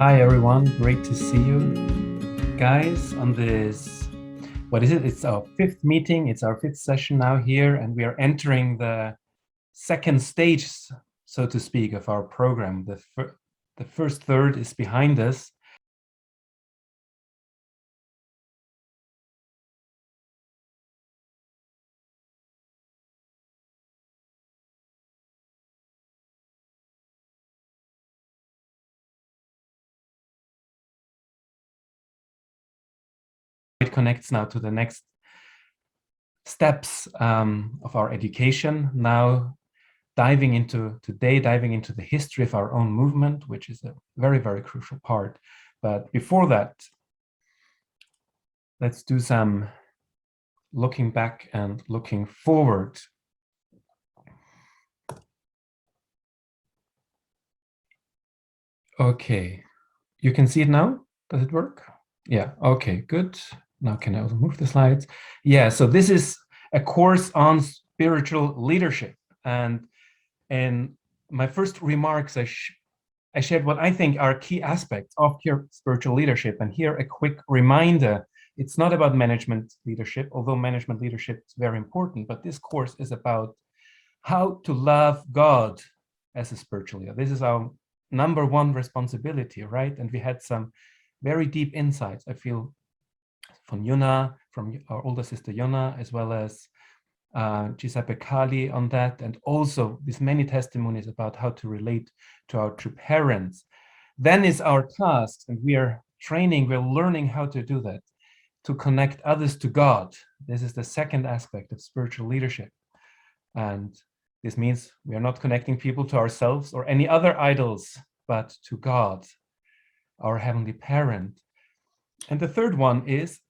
Hi everyone, great to see you guys on this. What is it? It's our fifth meeting, it's our fifth session now here, and we are entering the second stage, so to speak, of our program. The first third is behind us. It connects now to the next steps of our education. Now diving into the history of our own movement, which is a very, very crucial part. But before that, let's do some looking back and looking forward. Okay, you can see it now? Does it work? Yeah, okay, good. Now can I also move the slides? Yeah, so this is a course on spiritual leadership. And in my first remarks, I shared what I think are key aspects of spiritual leadership. And here a quick reminder, it's not about management leadership, although management leadership is very important, but this course is about how to love God as a spiritual leader. This is our number one responsibility, right? And we had some very deep insights, I feel, from Yuna, from our older sister Yuna, as well as Giuseppe Cali on that, and also these many testimonies about how to relate to our true parents. Then is our task, and we are training, we're learning how to do that, to connect others to God. This is the second aspect of spiritual leadership. And this means we are not connecting people to ourselves or any other idols, but to God, our heavenly parent. And the third one is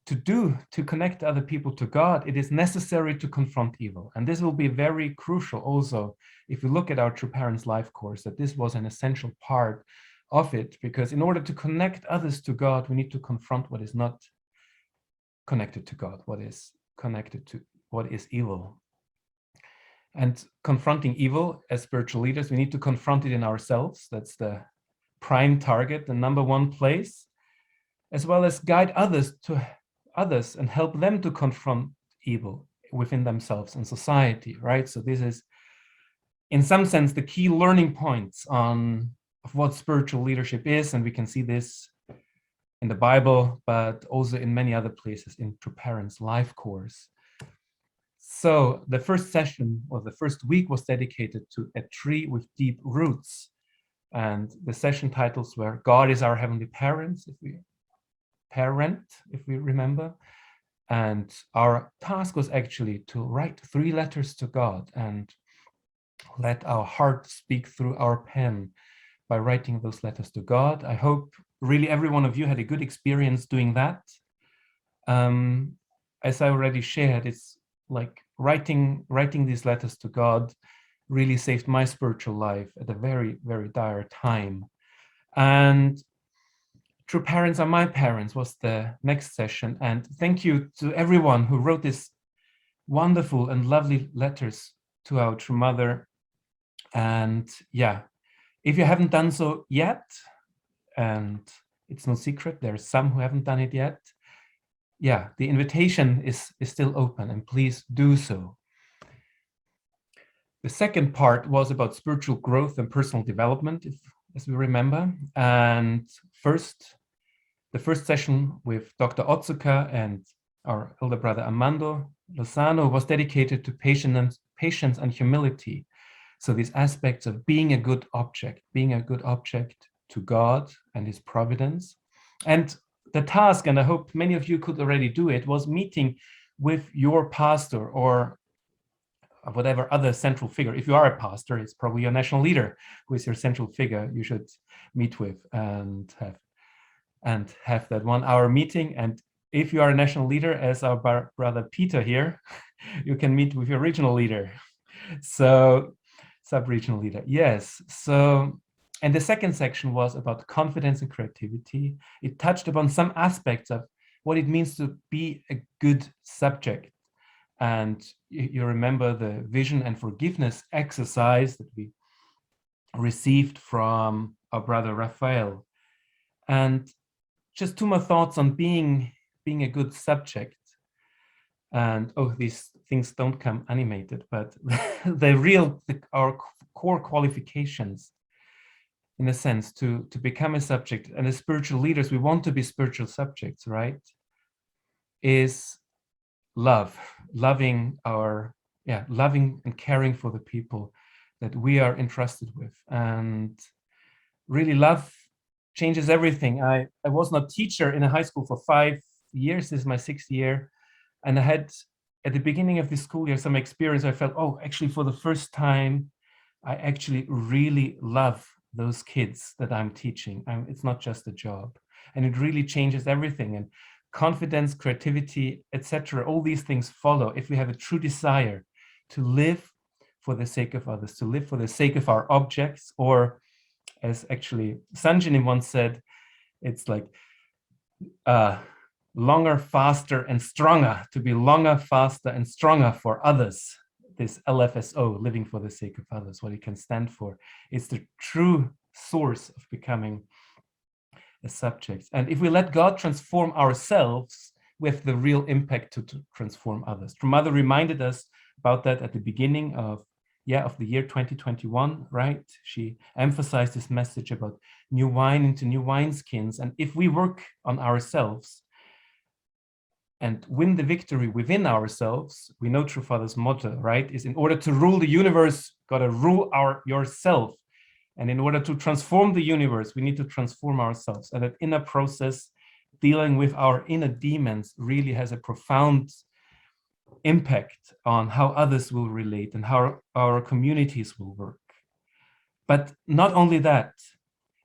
to connect other people to God, it is necessary to confront evil. And this will be very crucial also if we look at our True Parents Life course, that this was an essential part of it, because in order to connect others to God, we need to confront what is not connected to God, what is connected to what is evil. And confronting evil as spiritual leaders, we need to confront it in ourselves. That's the prime target, the number one place, as well as guide others and help them to confront evil within themselves and society, right? So this is, in some sense, the key learning points of what spiritual leadership is, and we can see this in the Bible, but also in many other places in True Parents Life course. So the first session or the first week was dedicated to a tree with deep roots. And the session titles were God is our heavenly parent, if we remember. And our task was actually to write 3 letters to God and let our heart speak through our pen by writing those letters to God. I hope really every one of you had a good experience doing that. As I already shared, it's like writing these letters to God really saved my spiritual life at a very, very dire time. And True Parents Are My Parents was the next session. And thank you to everyone who wrote these wonderful and lovely letters to our true mother. And yeah, if you haven't done so yet, and it's no secret, there's some who haven't done it yet, yeah, the invitation is still open, and please do so. The second part was about spiritual growth and personal development, as we remember. And the first session with Dr. Otsuka and our elder brother Armando Lozano was dedicated to patience and humility. So these aspects of being a good object to God and his providence. And the task, and I hope many of you could already do it, was meeting with your pastor or whatever other central figure. If you are a pastor, it's probably your national leader who is your central figure you should meet with and have that 1-hour meeting. And if you are a national leader, as our brother Peter here, you can meet with your regional leader. So sub-regional leader, yes. So, and the second section was about confidence and creativity. It touched upon some aspects of what it means to be a good subject. And you remember the vision and forgiveness exercise that we received from our brother Raphael. And just two more thoughts on being a good subject. And these things don't come animated, but our core qualifications, in a sense, to become a subject. And as spiritual leaders, we want to be spiritual subjects, right? Is loving and caring for the people that we are entrusted with. And really, love changes everything. I was not teacher in a high school for 5 years. This is my 6th year. And I had, at the beginning of the school year, some experience. I felt, actually, for the first time, I actually really love those kids that I'm teaching. It's not just a job. And it really changes everything. And confidence, creativity, etc., all these things follow if we have a true desire to live for the sake of others, to live for the sake of our objects, or as actually Sanjini once said, it's like longer, faster, and stronger, to be longer, faster, and stronger for others. This LFSO, living for the sake of others, what it can stand for, is the true source of becoming a subject. And if we let God transform ourselves, we have the real impact to transform others. True Mother reminded us about that at the beginning of the year 2021, right? She emphasized this message about new wine into new wineskins. And if we work on ourselves and win the victory within ourselves, we know True Father's motto, right? Is in order to rule the universe, gotta rule yourself. And in order to transform the universe, we need to transform ourselves. And that inner process, dealing with our inner demons, really has a profound impact on how others will relate and how our communities will work. But not only that,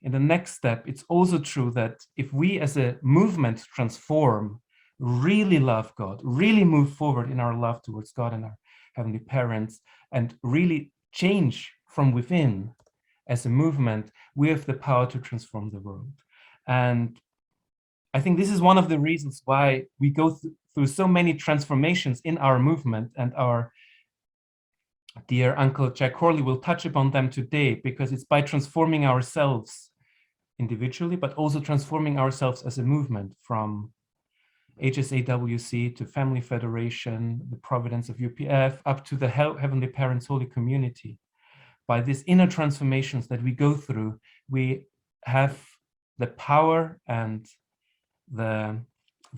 in the next step, it's also true that if we as a movement transform, really love God, really move forward in our love towards God and our Heavenly Parents, and really change from within as a movement, we have the power to transform the world. And I think this is one of the reasons why we go through so many transformations in our movement, and our dear Uncle Jack Corley will touch upon them today, because it's by transforming ourselves individually, but also transforming ourselves as a movement, from HSAWC to Family Federation, the Providence of UPF, up to the Heavenly Parents Holy Community. By these inner transformations that we go through, we have the power and the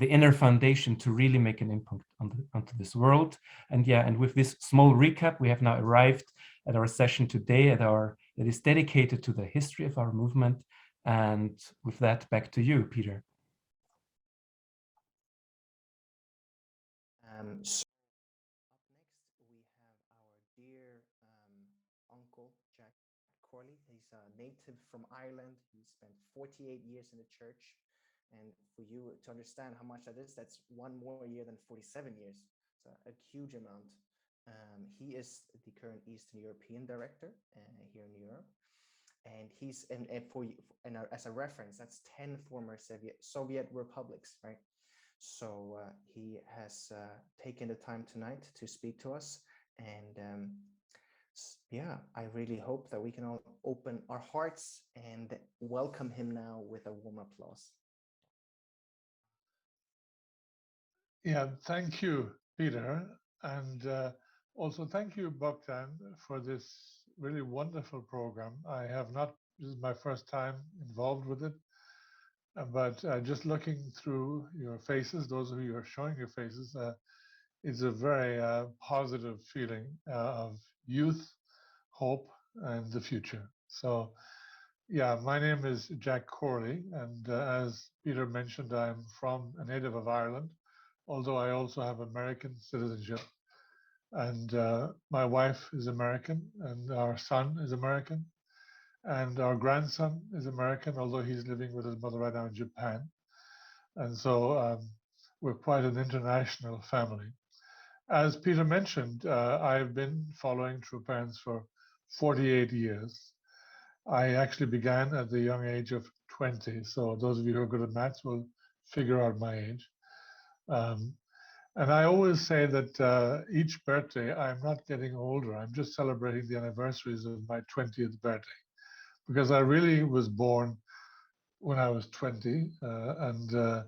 inner foundation to really make an impact onto this world. And with this small recap, we have now arrived at our session today that is dedicated to the history of our movement. And with that, back to you, Peter. So up next, we have our dear uncle, Jack Corley. He's a native from Ireland. He spent 48 years in the church. And for you to understand how much that is, that's one more year than 47 years. So a huge amount. He is the current Eastern European director here in Europe. And he's as a reference, that's 10 former Soviet republics, right? So he has taken the time tonight to speak to us. And I really hope that we can all open our hearts and welcome him now with a warm applause. Yeah, thank you, Peter. And also thank you, Bogdan, for this really wonderful program. This is my first time involved with it. But just looking through your faces, those of you who are showing your faces, it's a very positive feeling of youth, hope, and the future. So, yeah, my name is Jack Corley, and as Peter mentioned, I'm from a native of Ireland, although I also have American citizenship. And my wife is American, and our son is American, and our grandson is American, although he's living with his mother right now in Japan. And so we're quite an international family. As Peter mentioned, I've been following True Parents for 48 years. I actually began at the young age of 20. So those of you who are good at maths will figure out my age. And I always say that each birthday, I'm not getting older. I'm just celebrating the anniversaries of my 20th birthday, because I really was born when I was 20, and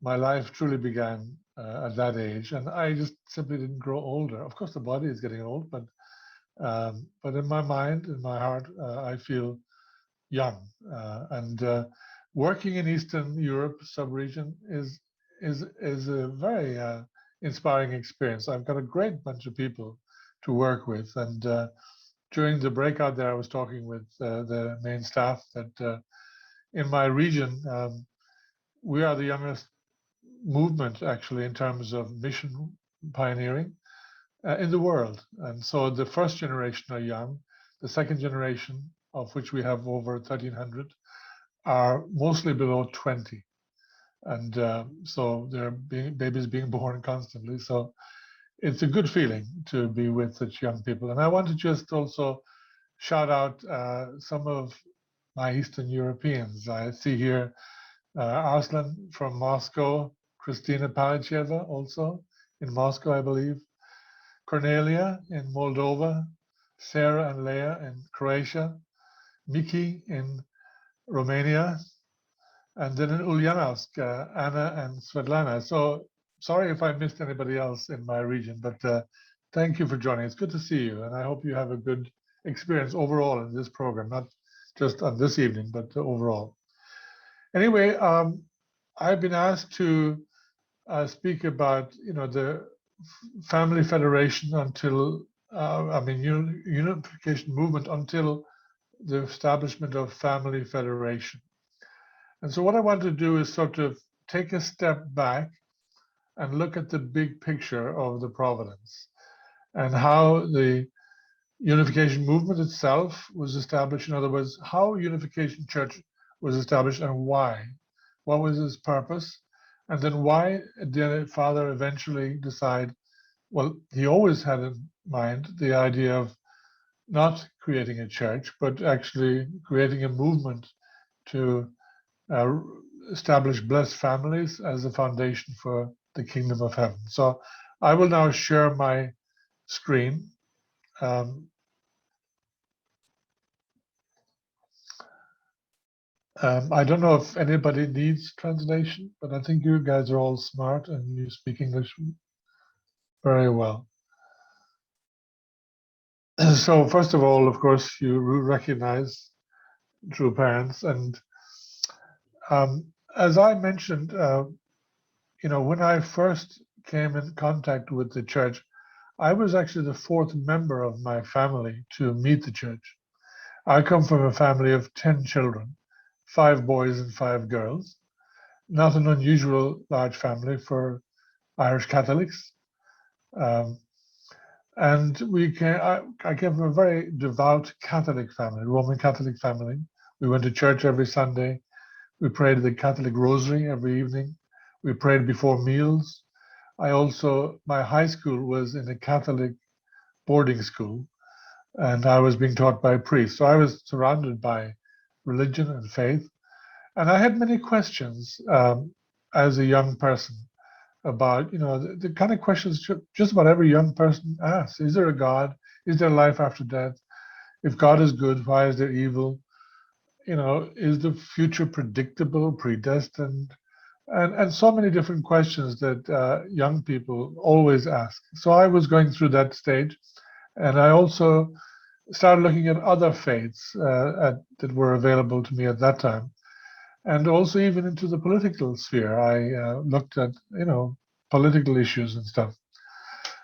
my life truly began at that age. And I just simply didn't grow older. Of course, the body is getting old, but in my mind, in my heart, I feel young. And working in Eastern Europe sub-region is a very inspiring experience. I've got a great bunch of people to work with, and during the breakout there, I was talking with the main staff that in my region, we are the youngest movement actually in terms of mission pioneering in the world. And so the first generation are young, the second generation, of which we have over 1,300, are mostly below 20. And so there are babies being born constantly. So it's a good feeling to be with such young people. And I want to just also shout out some of my Eastern Europeans. I see here Arslan from Moscow, Christina Palicheva also in Moscow, I believe, Cornelia in Moldova, Sarah and Leah in Croatia, Miki in Romania, and then in Ulyanovsk, Anna and Svetlana. So sorry if I missed anybody else in my region, but thank you for joining. It's good to see you, and I hope you have a good experience overall in this program, not just on this evening, but overall. Anyway, I've been asked to speak about, the family federation until, unification movement until the establishment of family federation. And so what I want to do is sort of take a step back and look at the big picture of the providence and how the unification movement itself was established. In other words, how Unification Church was established and why. What was its purpose? And then why did Father eventually decide, well, he always had in mind the idea of not creating a church, but actually creating a movement to establish blessed families as a foundation for the kingdom of heaven. So I will now share my screen. I don't know if anybody needs translation, but I think you guys are all smart and you speak English very well. So first of all, of course, you recognize true parents. And as I mentioned, when I first came in contact with the church, I was actually the fourth member of my family to meet the church. I come from a family of 10 children, 5 boys and 5 girls. Not an unusual large family for Irish Catholics. And I came from a very devout Catholic family, Roman Catholic family. We went to church every Sunday. We prayed the Catholic Rosary every evening. We prayed before meals. My high school was in a Catholic boarding school, and I was being taught by priests. So I was surrounded by religion and faith. And I had many questions as a young person about, the kind of questions just about every young person asks. Is there a God? Is there life after death? If God is good, why is there evil? Is the future predictable, predestined? And so many different questions that young people always ask. So I was going through that stage, and I also started looking at other faiths that were available to me at that time, and also even into the political sphere. I looked at, political issues and stuff.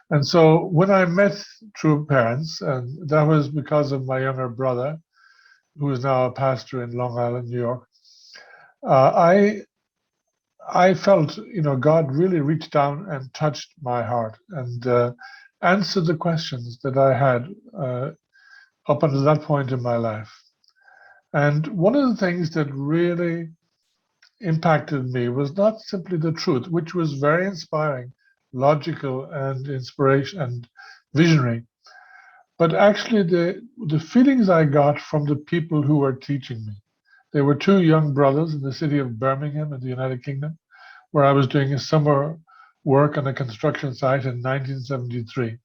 And so when I met true parents, and that was because of my younger brother, who is now a pastor in Long Island, New York, I felt, God really reached down and touched my heart and answered the questions that I had up until that point in my life. And one of the things that really impacted me was not simply the truth, which was very inspiring, logical, and inspiration and visionary, but actually the feelings I got from the people who were teaching me. There were 2 young brothers in the city of Birmingham in the United Kingdom, where I was doing a summer work on a construction site in 1973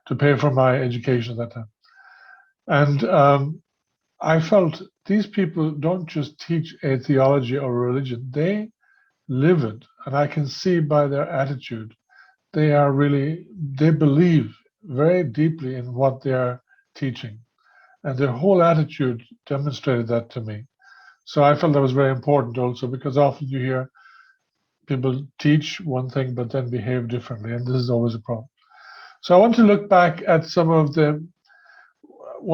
to pay for my education at that time. And I felt these people don't just teach a theology or religion, they live it. And I can see by their attitude, they believe very deeply in what they are teaching. And their whole attitude demonstrated that to me. So I felt that was very important also, because often you hear people teach one thing but then behave differently, and this is always a problem. So I want to look back at one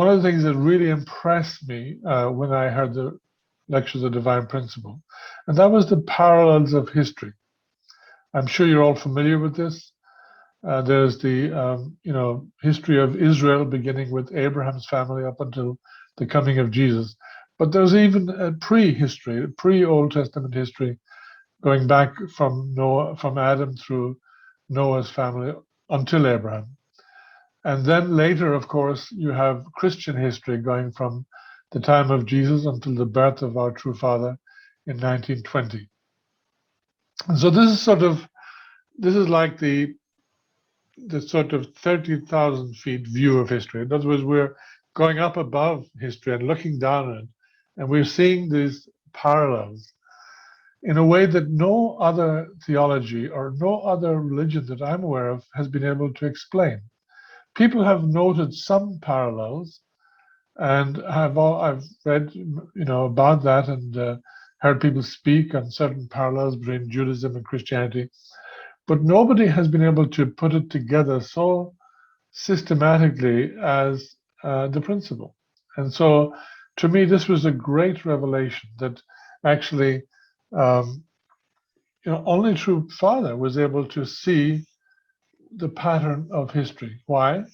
of the things that really impressed me when I heard the lectures of divine principle, and that was the parallels of history. I'm sure you're all familiar with this. There's the history of Israel beginning with Abraham's family up until the coming of Jesus. But there's even a pre-history, pre-Old Testament history, going back from Adam through Noah's family until Abraham. And then later, of course, you have Christian history going from the time of Jesus until the birth of our true Father in 1920. And so this is like the sort of 30,000 feet view of history. In other words, we're going up above history and looking down at it, and we're seeing these parallels in a way that no other theology or no other religion that I'm aware of has been able to explain. People have noted some parallels, and I've read about that and heard people speak on certain parallels between Judaism and Christianity, but nobody has been able to put it together so systematically as the principle. And so, to me, this was a great revelation that actually, only true Father was able to see the pattern of history. Why?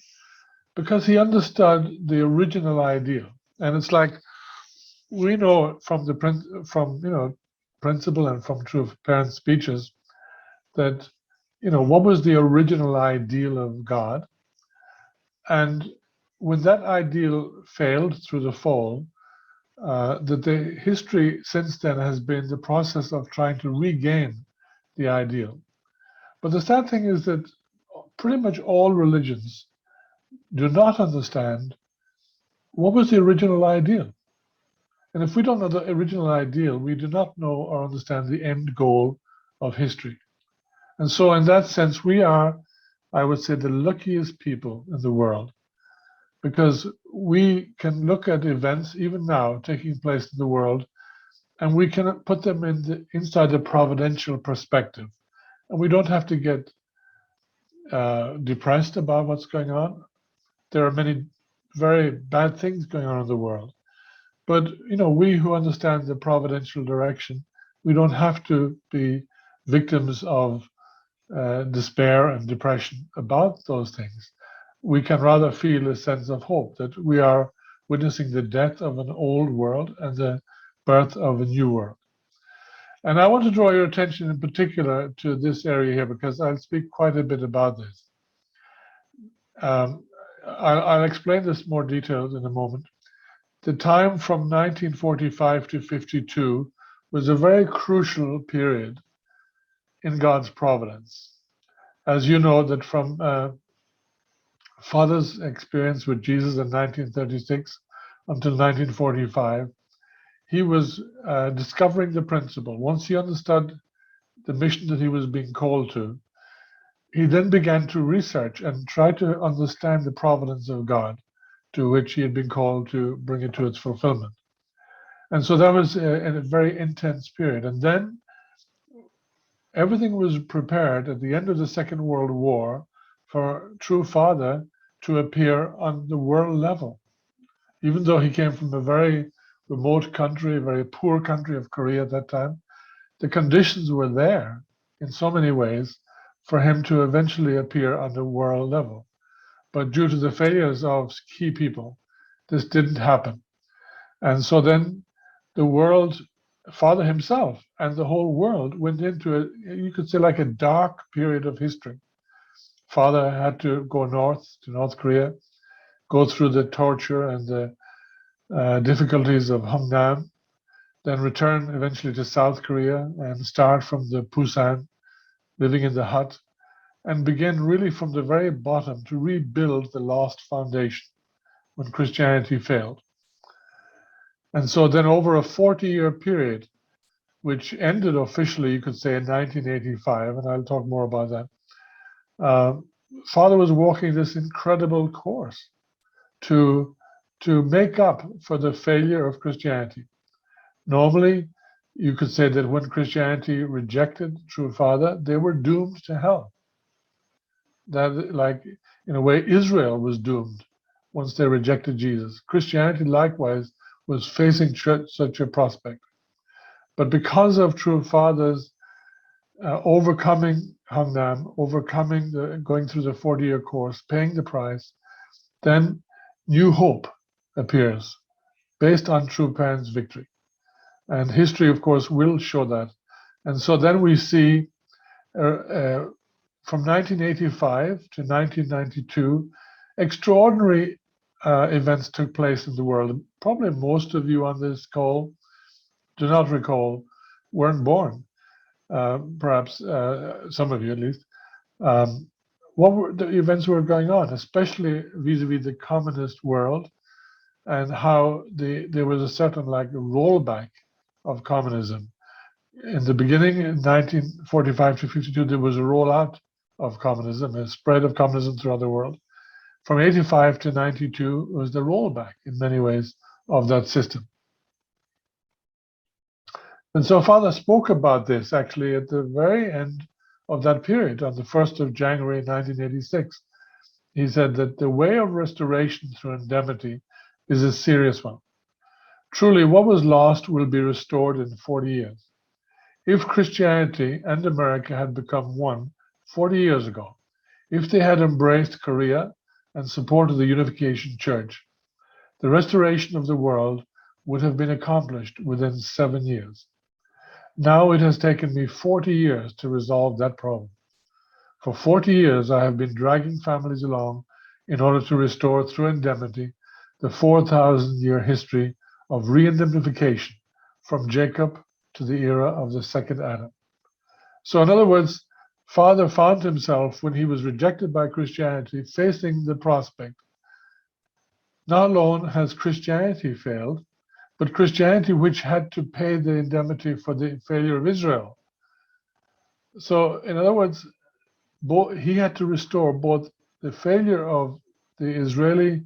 Because he understood the original idea. And it's like we know from principle and from true parent speeches that what was the original ideal of God, and when that ideal failed through the fall, that the history since then has been the process of trying to regain the ideal. But the sad thing is that pretty much all religions do not understand what was the original ideal. And if we don't know the original ideal, we do not know or understand the end goal of history. And so, in that sense, we are, I would say, the luckiest people in the world, because we can look at events even now taking place in the world, and we can put them inside the providential perspective. And we don't have to get depressed about what's going on. There are many very bad things going on in the world. But we who understand the providential direction, we don't have to be victims of despair and depression about those things. We can rather feel a sense of hope that we are witnessing the death of an old world and the birth of a new world. And I want to draw your attention in particular to this area here, because I'll speak quite a bit about this. I'll explain this more detailed in a moment. The time from 1945 to 52 was a very crucial period in God's providence. As you know, that from Father's experience with Jesus in 1936 until 1945, he was discovering the principle. Once he understood the mission that he was being called to, he then began to research and try to understand the providence of God, to which he had been called to bring it to its fulfillment. And so that was a very intense period. And then everything was prepared at the end of the Second World War for true Father to appear on the world level. Even though he came from a very remote country, a very poor country of Korea at that time, the conditions were there in so many ways for him to eventually appear on the world level. But due to the failures of key people, this didn't happen. And so then the world, Father himself and the whole world went into you could say, like a dark period of history. Father had to go north to North Korea, go through the torture and the difficulties of Hungnam, then return eventually to South Korea and start from the Busan, living in the hut, and begin really from the very bottom to rebuild the lost foundation when Christianity failed. And so then over a 40-year period, which ended officially, you could say, in 1985, and I'll talk more about that, Father was walking this incredible course to make up for the failure of Christianity. Normally, you could say that when Christianity rejected true Father, they were doomed to hell. That, like, in a way, Israel was doomed once they rejected Jesus. Christianity, likewise, was facing such a prospect. But because of true Father's overcoming Hangnam, going through the 40-year course, paying the price, then new hope appears based on true parents' victory. And history, of course, will show that. And so then we see from 1985 to 1992, extraordinary events took place in the world. Probably most of you on this call do not recall, weren't born. Perhaps some of you at least. What were the events were going on, especially vis-a-vis the communist world, and how there was a certain like rollback of communism. In the beginning, in 1945 to 52, there was a rollout of communism, a spread of communism throughout the world. From 85 to 92 was the rollback in many ways of that system. And so Father spoke about this actually at the very end of that period, on the 1st of January 1986. He said that the way of restoration through indemnity is a serious one. Truly, what was lost will be restored in 40 years. If Christianity and America had become one 40 years ago, if they had embraced Korea and supported the Unification Church, the restoration of the world would have been accomplished within 7 years. Now it has taken me 40 years to resolve that problem. For 40 years, I have been dragging families along in order to restore through indemnity the 4,000-year history of re-indemnification from Jacob to the era of the second Adam. So in other words, Father found himself, when he was rejected by Christianity, facing the prospect. Not alone has Christianity failed, but Christianity which had to pay the indemnity for the failure of Israel. So in other words, he had to restore both the failure of the Israeli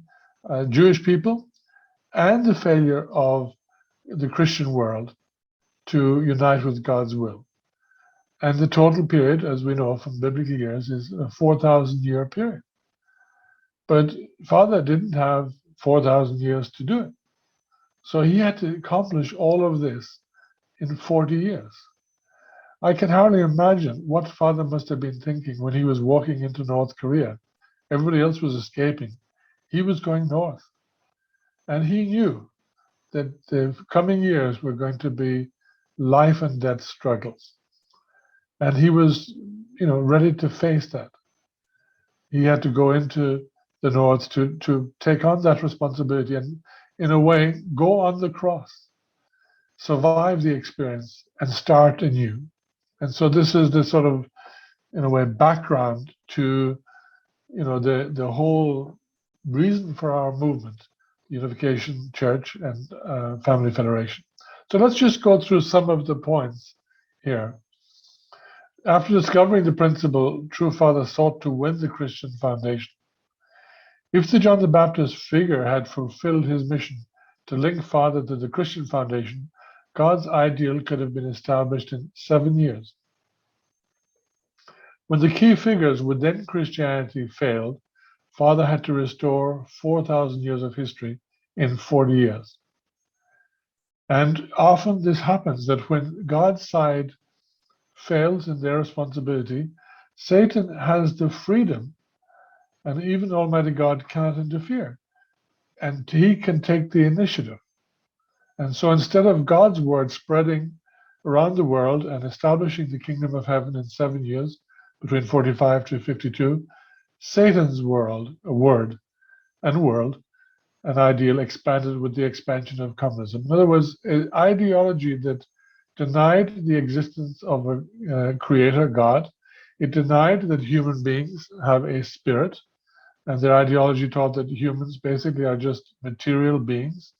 Jewish people and the failure of the Christian world to unite with God's will. And the total period, as we know from biblical years, is a 4,000-year period. But Father didn't have 4,000 years to do it. So he had to accomplish all of this in 40 years. I can hardly imagine what Father must have been thinking when he was walking into North Korea. Everybody else was escaping. He was going north. And he knew that the coming years were going to be life and death struggles. And he was, ready to face that. He had to go into the north to take on that responsibility and, in a way, go on the cross, survive the experience, and start anew. And so this is the sort of, in a way, background to, the whole reason for our movement, Unification Church and Family Federation. So let's just go through some of the points here. After discovering the principle, True Father sought to win the Christian foundation. If the John the Baptist figure had fulfilled his mission to link Father to the Christian foundation, God's ideal could have been established in 7 years. When the key figures within Christianity failed, Father had to restore 4,000 years of history in 40 years. And often this happens, that when God's side fails in their responsibility, Satan has the freedom, and even Almighty God cannot interfere, and he can take the initiative. And so instead of God's word spreading around the world and establishing the kingdom of heaven in 7 years, between 45 to 52, Satan's word, an ideal expanded with the expansion of communism. In other words, an ideology that denied the existence of a creator, God. It denied that human beings have a spirit, and their ideology taught that humans basically are just material beings,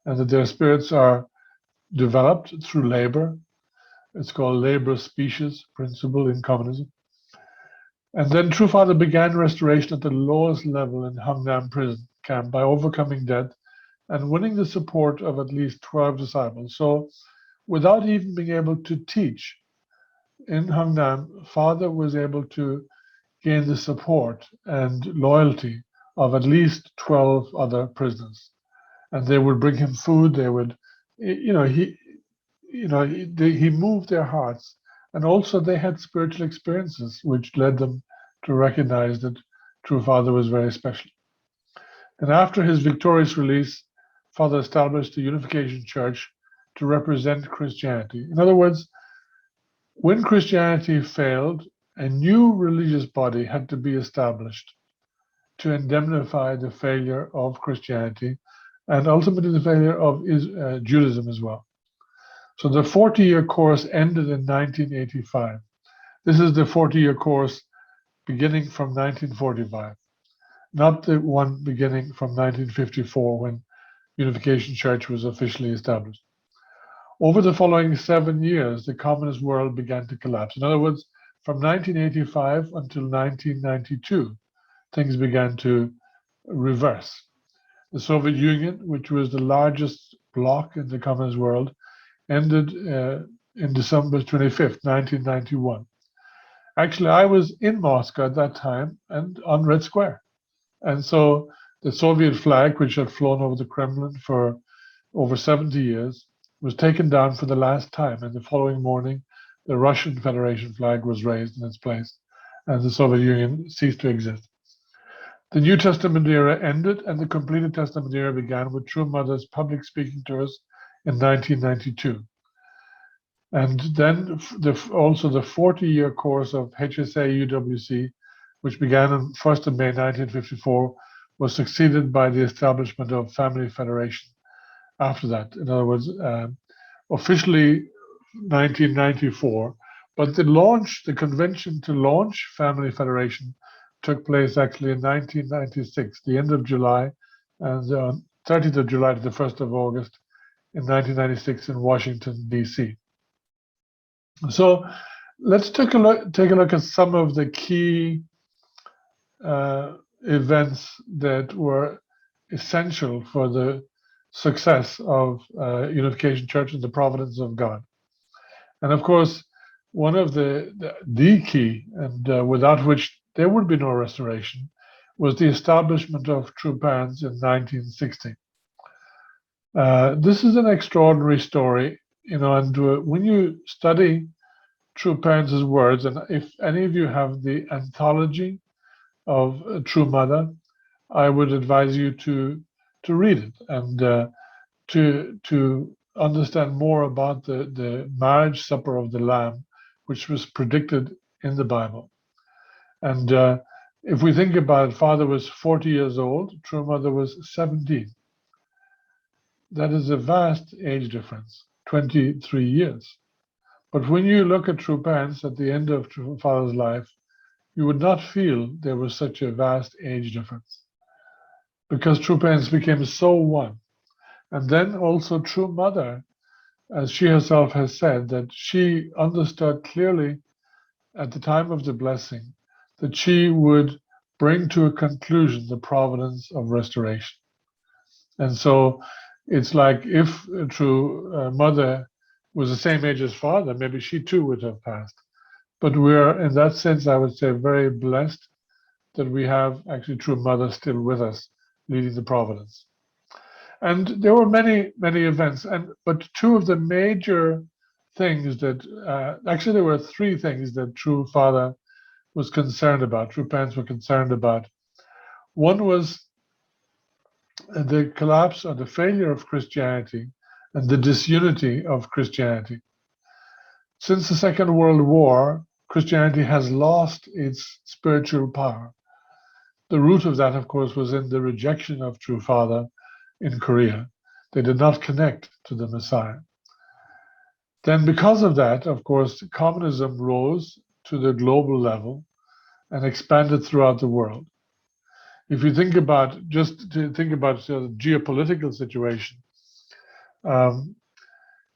and that their spirits are developed through labor. It's called labor species principle in communism. And then True Father began restoration at the lowest level in Hangnam prison camp by overcoming death and winning the support of at least 12 disciples. So, without even being able to teach in Hangnam, Father was able to gain the support and loyalty of at least 12 other prisoners. And they would bring him food. They would, he moved their hearts. And also, they had spiritual experiences which led them to recognize that True Father was very special. And after his victorious release, Father established the Unification Church to represent Christianity. In other words, when Christianity failed, a new religious body had to be established to indemnify the failure of Christianity and ultimately the failure of Judaism as well. So the 40-year course ended in 1985. This is the 40-year course beginning from 1945, not the one beginning from 1954 when Unification Church was officially established. Over the following 7 years, the communist world began to collapse. In other words, from 1985 until 1992, things began to reverse. The Soviet Union, which was the largest bloc in the communist world, ended in December 25th, 1991. Actually, I was in Moscow at that time and on Red Square. And so the Soviet flag, which had flown over the Kremlin for over 70 years, was taken down for the last time. And the following morning, the Russian Federation flag was raised in its place, and the Soviet Union ceased to exist. The New Testament era ended, and the completed Testament era began with True Mother's public speaking tours in 1992. And then also the 40-year course of HSA UWC, which began on 1st of May 1954, was succeeded by the establishment of Family Federation after that. In other words, officially 1994, but the convention to launch Family Federation took place actually in 1996, the end of July, and on 30th of July to the 1st of August in 1996 in Washington, D.C. So let's take a look at some of the key events that were essential for the success of Unification Church and the providence of God. And of course, one of the key, and without which there would be no restoration, was the establishment of True Parents in 1960. This is an extraordinary story, and when you study True Parents' words, and if any of you have the anthology of True Mother, I would advise you to read it and to understand more about the marriage supper of the Lamb, which was predicted in the Bible. And if we think about it, Father was 40 years old, True Mother was 17. That is a vast age difference, 23 years. But when you look at True Parents at the end of True Father's life, you would not feel there was such a vast age difference, because True Parents became so one. And then also True Mother, as she herself has said, that she understood clearly at the time of the blessing that she would bring to a conclusion the providence of restoration. And so it's like if True Mother was the same age as Father, maybe she too would have passed. But we're, in that sense, I would say, very blessed that we have actually True Mother still with us, leading the providence. And there were many, many events, but two of the major things that, actually there were three things that True Father was concerned about, True Parents were concerned about. One was the collapse or the failure of Christianity and the disunity of Christianity. Since the Second World War, Christianity has lost its spiritual power. The root of that, of course, was in the rejection of True Father in Korea. They did not connect to the Messiah. Then because of that, of course, communism rose to the global level and expanded throughout the world. If you think about, just to think about the geopolitical situation, Um,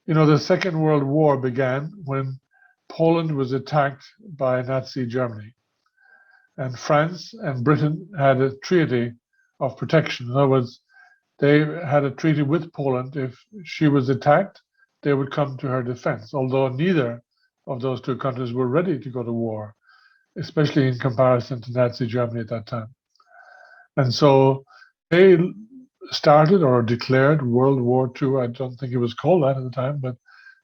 the Second World War began when Poland was attacked by Nazi Germany, and France and Britain had a treaty of protection. In other words, they had a treaty with Poland. If she was attacked, they would come to her defense, although neither of those two countries were ready to go to war, especially in comparison to Nazi Germany at that time. And so they started or declared World War II. I don't think it was called that at the time, but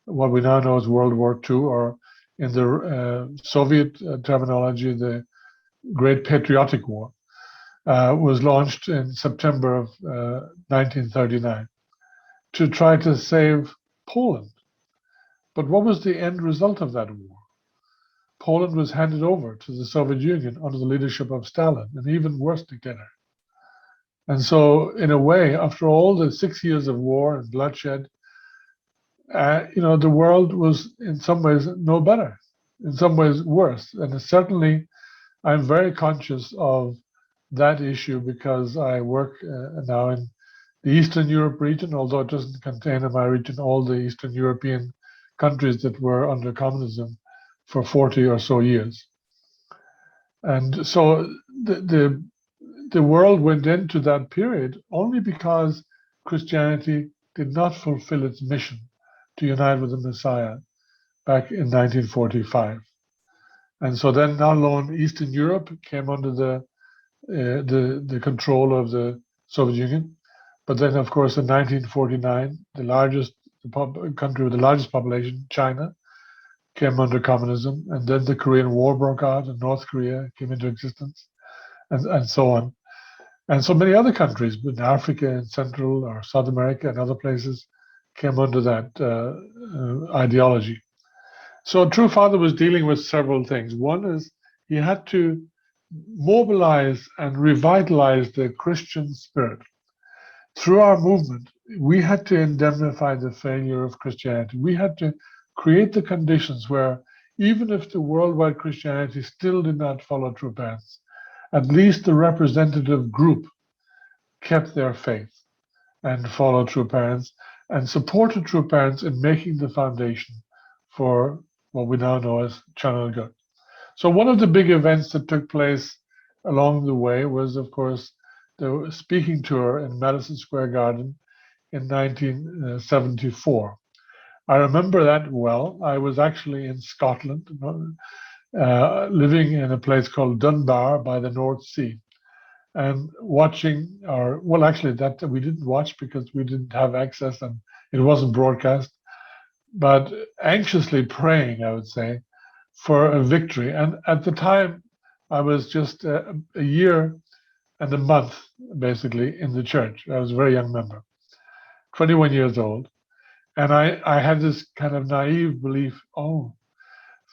what we now know as World War II, or in the Soviet terminology, the Great Patriotic War, was launched in September of 1939 to try to save Poland. But what was the end result of that war? Poland was handed over to the Soviet Union under the leadership of Stalin, an even worse dictator. And so, in a way, after all the 6 years of war and bloodshed, the world was in some ways no better, in some ways worse. And certainly, I'm very conscious of that issue because I work now in the Eastern Europe region, although it doesn't contain in my region all the Eastern European countries that were under communism for 40 or so years. And so the world went into that period only because Christianity did not fulfill its mission to unite with the Messiah back in 1945. And so then not alone Eastern Europe came under the control of the Soviet Union, but then of course in 1949, the country with the largest population, China, came under communism, and then the Korean War broke out and North Korea came into existence, and so on. And so many other countries in Africa and Central or South America and other places came under that ideology. So True Father was dealing with several things. One is he had to mobilize and revitalize the Christian spirit. Through our movement, we had to indemnify the failure of Christianity. We had to create the conditions where, even if the worldwide Christianity still did not follow true parents, at least the representative group kept their faith and followed true parents and supported true parents in making the foundation for what we now know as Channel Good. So one of the big events that took place along the way was, of course, the speaking tour in Madison Square Garden in 1974. I remember that well. I was actually in Scotland, living in a place called Dunbar by the North Sea, and watching that we didn't watch because we didn't have access and it wasn't broadcast, but anxiously praying, I would say, for a victory. And at the time, I was just a year and a month, basically, in the church. I was a very young member, 21 years old. And I had this kind of naive belief,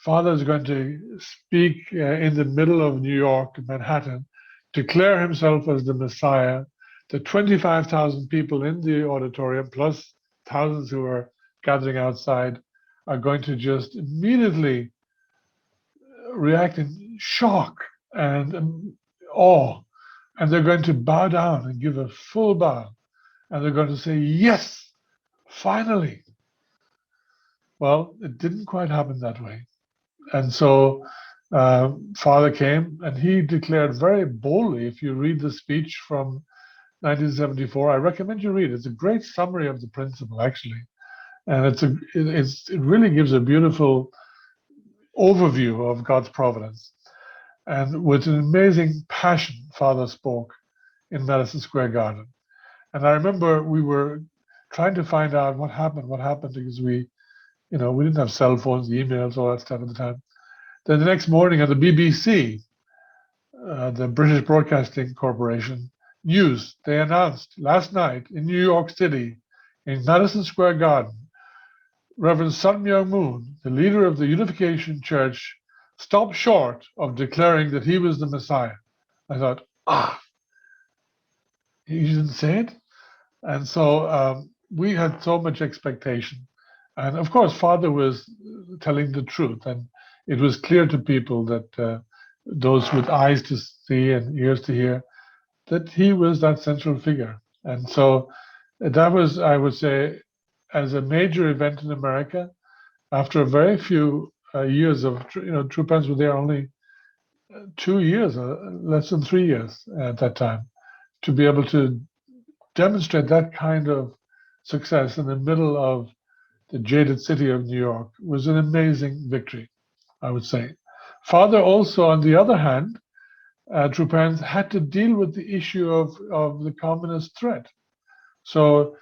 Father is going to speak in the middle of New York, Manhattan, declare himself as the Messiah. The 25,000 people in the auditorium, plus thousands who are gathering outside, are going to just immediately react in shock and awe. And they're going to bow down and give a full bow. And they're going to say, yes, finally. Well, it didn't quite happen that way. And so Father came and he declared very boldly, if you read the speech from 1974, I recommend you read it. It's a great summary of the principle, actually. And it really gives a beautiful overview of God's providence. And with an amazing passion, Father spoke in Madison Square Garden. And I remember we were trying to find out what happened, because we didn't have cell phones, emails, all that stuff at the time. Then the next morning on the BBC, the British Broadcasting Corporation News, they announced last night in New York City, in Madison Square Garden, Reverend Sun Myung Moon, the leader of the Unification Church, stopped short of declaring that he was the Messiah. I thought, he didn't say it? And so we had so much expectation. And of course, Father was telling the truth. And it was clear to people that those with eyes to see and ears to hear, that he was that central figure. And so that was, I would say, as a major event in America. After a very few years of, True Parents were there only 2 years, less than 3 years at that time, to be able to demonstrate that kind of success in the middle of the jaded city of New York was an amazing victory, I would say. Father also, on the other hand, True Parents had to deal with the issue of the communist threat. So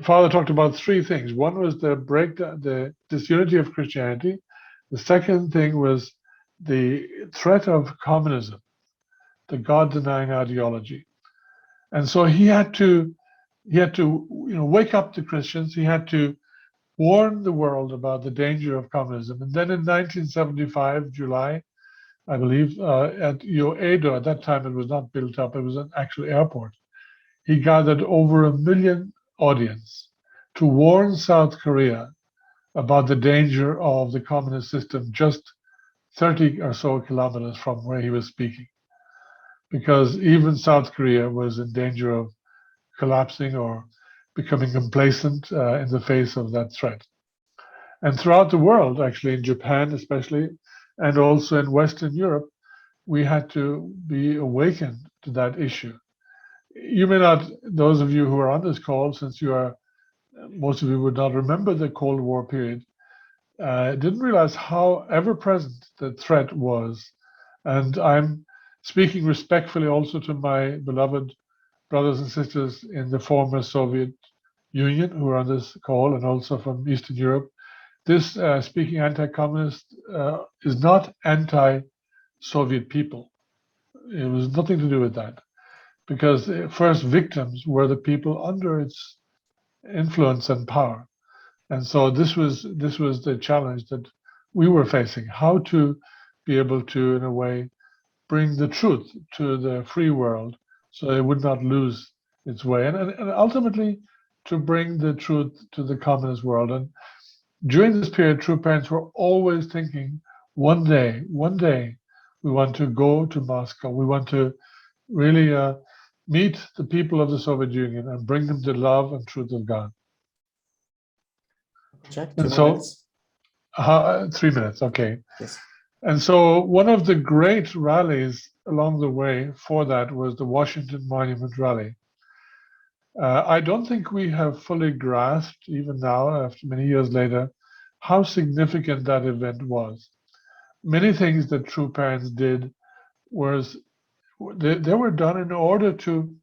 Father talked about three things. One was the breakdown, the disunity of Christianity. The second thing was the threat of communism, the God-denying ideology. And so he had to wake up the Christians. He had to warn the world about the danger of communism. And then in 1975, July, I believe, at Uedo, at that time it was not built up, it was an actual airport. He gathered over 1 million audience to warn South Korea about the danger of the communist system just 30 or so kilometers from where he was speaking. Because even South Korea was in danger of collapsing or becoming complacent in the face of that threat. And throughout the world, actually, in Japan especially, and also in Western Europe, we had to be awakened to that issue. You may not, those of you who are on this call, since most of you would not remember the Cold War period, didn't realize how ever present the threat was. And I'm speaking respectfully also to my beloved brothers and sisters in the former Soviet Union who are on this call, and also from Eastern Europe. This speaking anti-communist is not anti-Soviet people. It was nothing to do with that, because the first victims were the people under its influence and power. And so this was the challenge that we were facing: how to be able to, in a way, bring the truth to the free world so it would not lose its way, and ultimately to bring the truth to the communist world. And during this period, True Parents were always thinking, one day, we want to go to Moscow. We want to really meet the people of the Soviet Union and bring them the love and truth of God. Jack, And 2 so, minutes. 3 minutes, okay. Yes. And so one of the great rallies along the way for that was the Washington Monument Rally. I don't think we have fully grasped, even now, after many years later, how significant that event was. Many things that True Parents did they were done in order to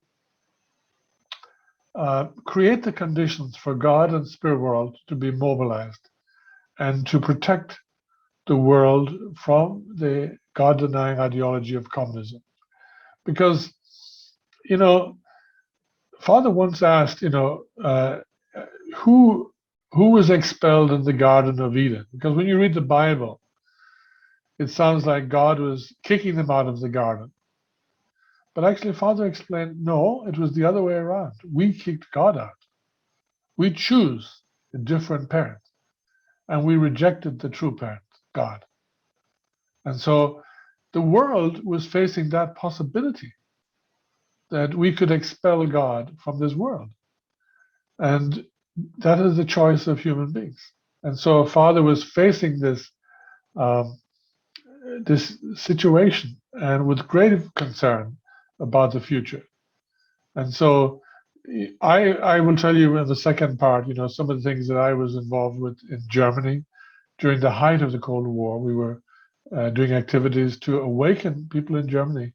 create the conditions for God and spirit world to be mobilized and to protect the world from the God-denying ideology of communism. Because, Father once asked, who was expelled in the Garden of Eden? Because when you read the Bible, it sounds like God was kicking them out of the garden. But actually, Father explained, no, it was the other way around. We kicked God out. We choose a different parent, and we rejected the true parent, God. And so the world was facing that possibility that we could expel God from this world. And that is the choice of human beings. And so Father was facing this situation, and with great concern about the future. And so I will tell you in the second part, some of the things that I was involved with in Germany during the height of the Cold War. We were doing activities to awaken people in Germany.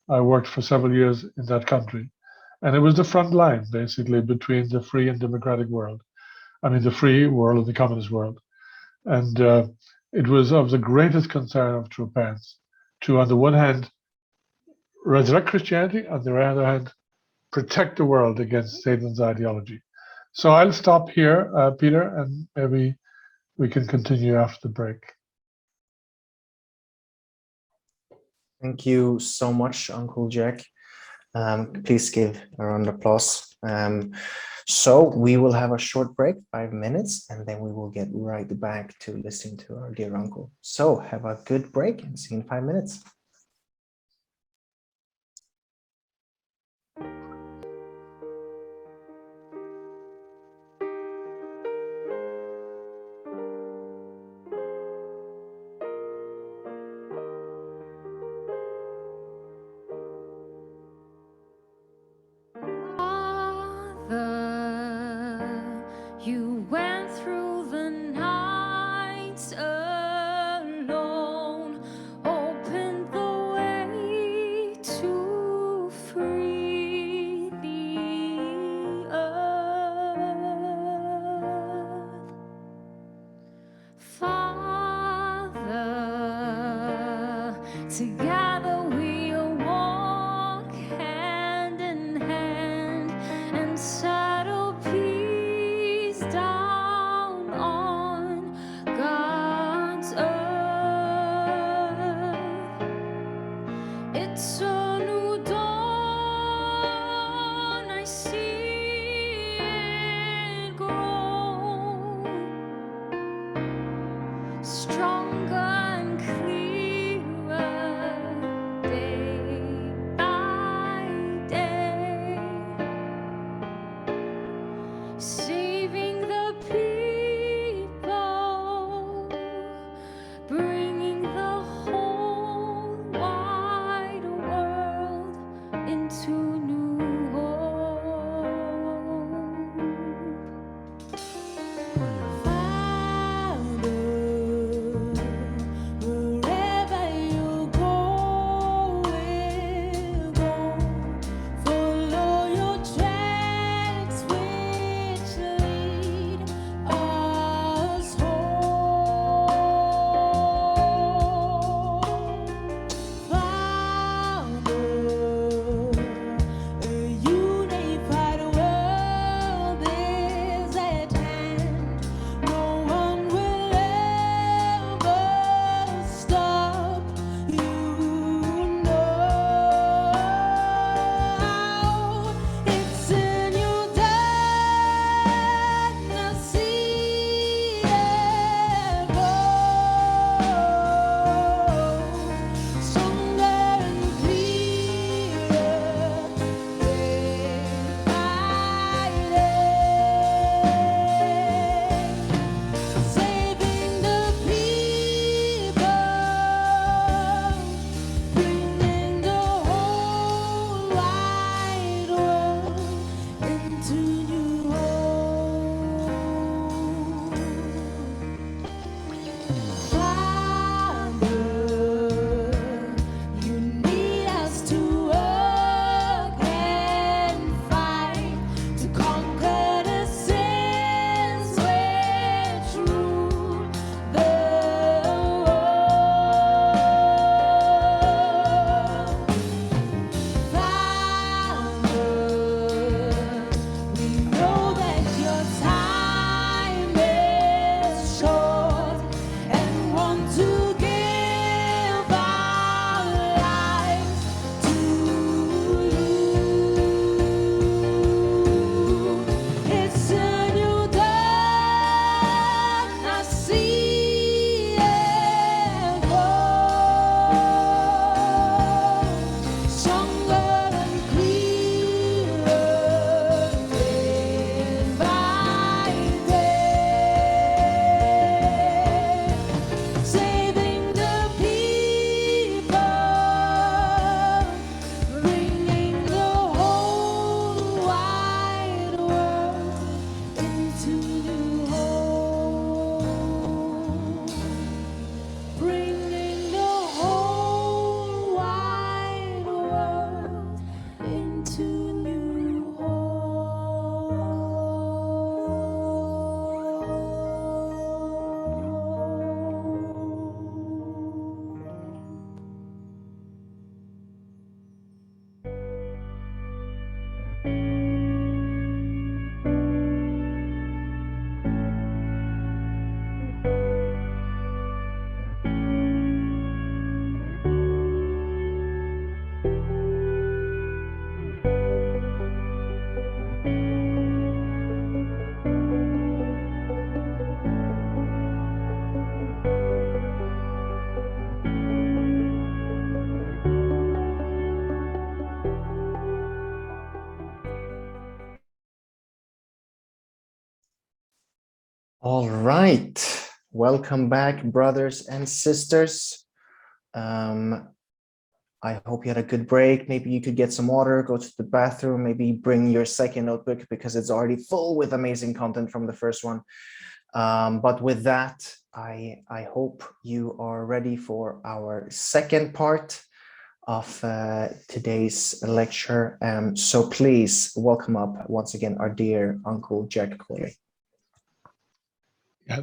I worked for several years in that country. And it was the front line, basically, between the free and democratic world. I mean, the free world and the communist world. And it was of the greatest concern of True Parents to, on the one hand, resurrect Christianity, on the other hand, protect the world against Satan's ideology. So I'll stop here, Peter, and maybe we can continue after the break. Thank you so much, Uncle Jack. Please give a round of applause. So we will have a short break, 5 minutes, and then we will get right back to listening to our dear uncle. So have a good break and see you in 5 minutes. Together we'll walk hand in hand and settle peace down on God's earth. It's a new dawn, I see it grow stronger and clearer day by day, saving the people, bringing the whole wide world into new hope. Father, wherever you go, we'll go. Follow your tracks which lead us home. Father, a unified world is at hand. No one will ever stop you now. It's a new dawn, I see it grow stronger and clearer day by day, saving the people, bringing the whole wide world into new hope. Father, you need us to work and fight to conquer the sins which rule the world. Father, we know that your time is short and want to give our lives to you. It's a new dawn, I see it grow stronger and clearer day by day, saving the people, bringing the whole wide world into new hope, bringing the whole wide world into new All right. Welcome back, brothers and sisters. I hope you had a good break. Maybe you could get some water, go to the bathroom, maybe bring your second notebook because it's already full with amazing content from the first one. But with that, I hope you are ready for our second part of today's lecture. So please welcome up once again our dear Uncle Jack Corley. Yeah.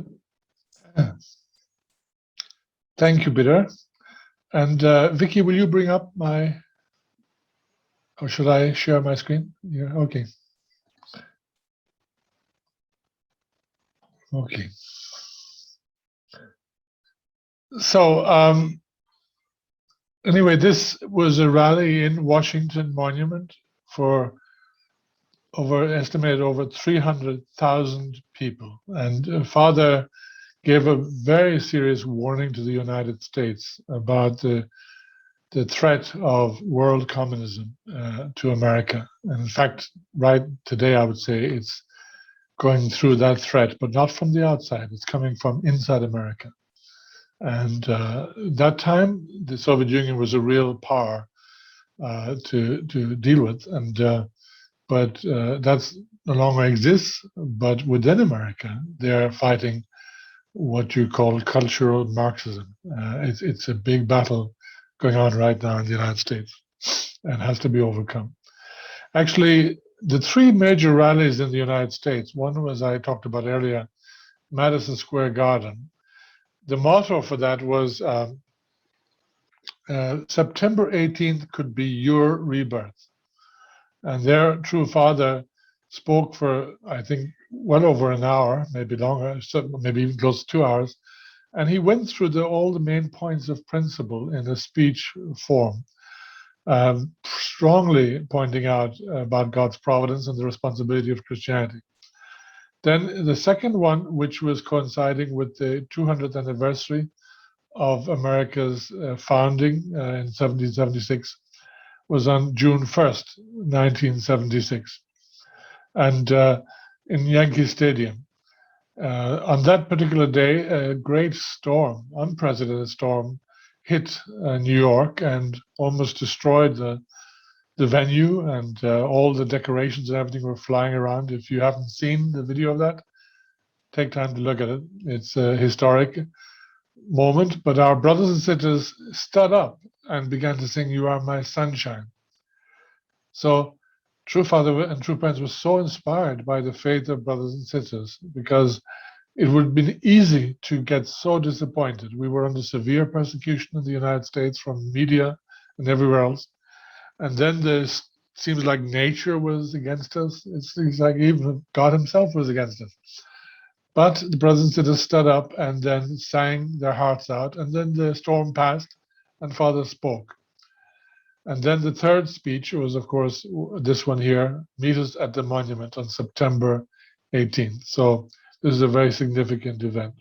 Thank you, Peter. And Vicky, will you bring up my, or should I share my screen? Yeah, okay. Okay. So anyway, this was a rally in Washington Monument for estimated over 300,000 people. And Father gave a very serious warning to the United States about the threat of world communism to America. And in fact, right today, I would say it's going through that threat, but not from the outside. It's coming from inside America. And that time, the Soviet Union was a real power to deal with. And but that's no longer exists. But within America, they're fighting what you call cultural Marxism. It's a big battle going on right now in the United States and has to be overcome. Actually, the three major rallies in the United States, one was I talked about earlier, Madison Square Garden. The motto for that was September 18th could be your rebirth. And their true father spoke for, I think, well over an hour, maybe longer, maybe even close to 2 hours. And he went through all the main points of principle in a speech form, strongly pointing out about God's providence and the responsibility of Christianity. Then the second one, which was coinciding with the 200th anniversary of America's founding in 1776, was on June 1st, 1976, and in Yankee Stadium. On that particular day, a great storm, unprecedented storm, hit New York and almost destroyed the venue, and all the decorations and everything were flying around. If you haven't seen the video of that, take time to look at it. It's a historic moment, but our brothers and sisters stood up and began to sing, "You Are My Sunshine." So True Father and True Parents were so inspired by the faith of brothers and sisters, because it would have been easy to get so disappointed. We were under severe persecution in the United States from media and everywhere else. And then this seems like nature was against us. It seems like even God himself was against us. But the brothers and sisters stood up and then sang their hearts out. And then the storm passed and Father spoke. And then the third speech was, of course, this one here, "Meet us at the monument on September 18th. So this is a very significant event.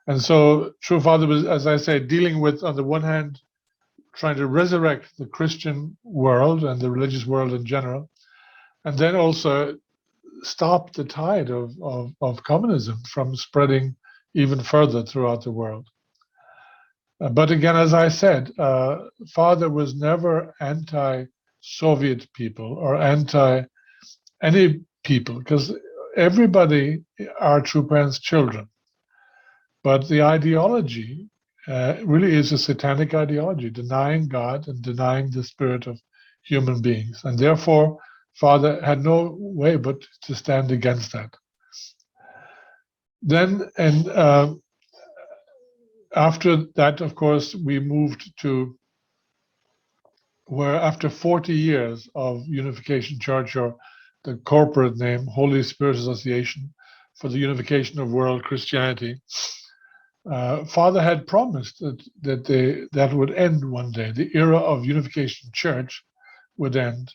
And so True Father was, as I say, dealing with, on the one hand, trying to resurrect the Christian world and the religious world in general, and then also stop the tide of communism from spreading even further throughout the world. But again, as I said, Father was never anti-Soviet people or anti any people, because everybody are True Parents' children. But the ideology really is a satanic ideology, denying God and denying the spirit of human beings. And therefore, Father had no way but to stand against that. Then, and after that, of course, we moved to where, after 40 years of Unification Church, or the corporate name, Holy Spirit Association for the Unification of World Christianity, Father had promised that would end one day. The era of Unification Church would end.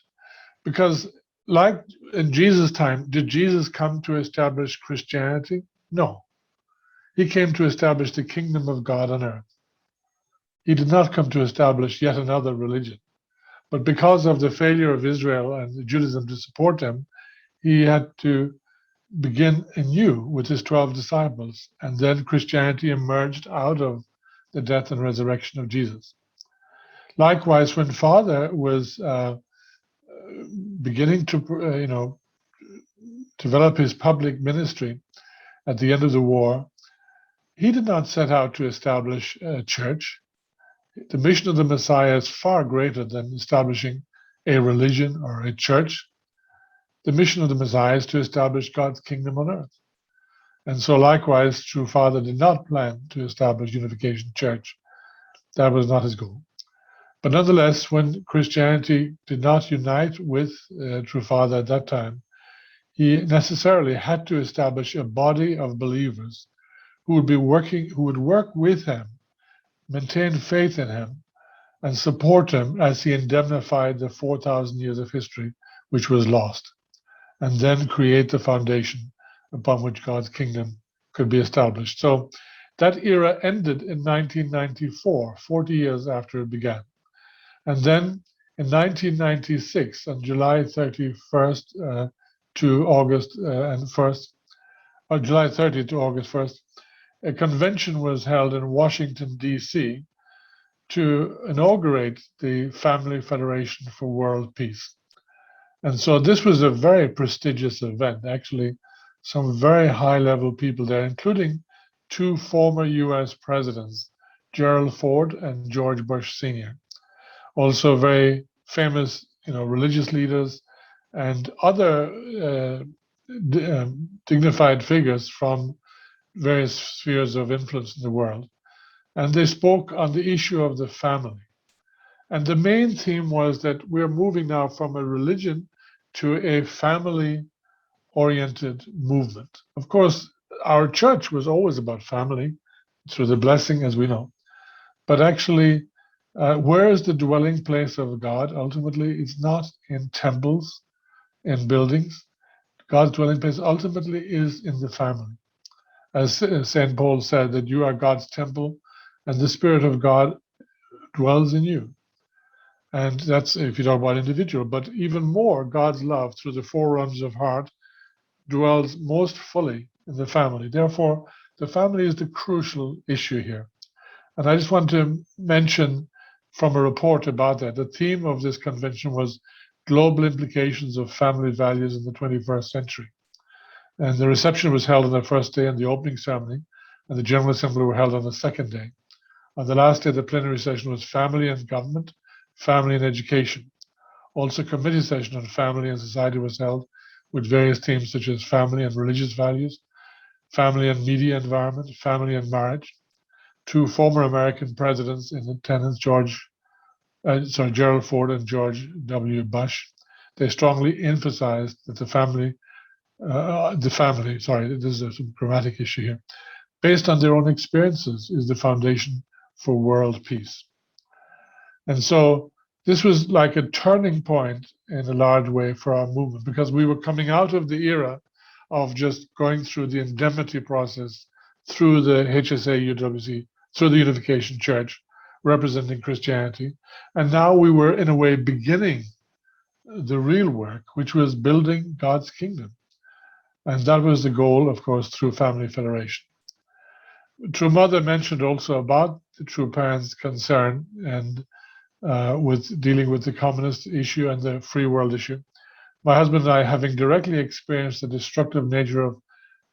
Because, like in Jesus' time, did Jesus come to establish Christianity? No. He came to establish the kingdom of God on earth. He did not come to establish yet another religion. But because of the failure of Israel and Judaism to support him, he had to begin anew with his 12 disciples. And then Christianity emerged out of the death and resurrection of Jesus. Likewise, when Father was beginning to develop his public ministry at the end of the war, he did not set out to establish a church. The mission of the Messiah is far greater than establishing a religion or a church. The mission of the Messiah is to establish God's kingdom on earth. And so likewise, True Father did not plan to establish Unification Church. That was not his goal. But nonetheless, when Christianity did not unite with True Father at that time, he necessarily had to establish a body of believers who would work with him, maintain faith in him, and support him as he indemnified the 4,000 years of history which was lost, and then create the foundation upon which God's kingdom could be established. So that era ended in 1994, 40 years after it began. And then in 1996, on July 31st to August and 1st, or July 30th to August 1st, a convention was held in Washington, D.C. to inaugurate the Family Federation for World Peace. And so this was a very prestigious event, actually, some very high-level people there, including two former US presidents, Gerald Ford and George Bush Sr. Also very famous, religious leaders and other dignified figures from various spheres of influence in the world. And they spoke on the issue of the family. And the main theme was that we're moving now from a religion to a family-oriented movement. Of course, our church was always about family, through the blessing, as we know. But actually, where is the dwelling place of God? Ultimately, it's not in temples, in buildings. God's dwelling place ultimately is in the family. As St. Paul said, that you are God's temple and the Spirit of God dwells in you. And that's if you talk about individual, but even more, God's love through the four realms of heart dwells most fully in the family. Therefore, the family is the crucial issue here. And I just want to mention from a report about that, the theme of this convention was global implications of family values in the 21st century. And the reception was held on the first day and the opening ceremony, and the General Assembly were held on the second day. On the last day, the plenary session was family and government, family and education. Also, committee session on family and society was held with various themes such as family and religious values, family and media environment, family and marriage. Two former American presidents in attendance, Gerald Ford and George W. Bush, they strongly emphasized that the family, this is a grammatic issue here, based on their own experiences, is the foundation for world peace. And so this was like a turning point in a large way for our movement, because we were coming out of the era of just going through the indemnity process through the HSA UWC, through the Unification Church, representing Christianity. And now we were, in a way, beginning the real work, which was building God's kingdom. And that was the goal, of course, through Family Federation. True Mother mentioned also about the True Parents' concern and with dealing with the communist issue and the free world issue. My husband and I, having directly experienced the destructive nature of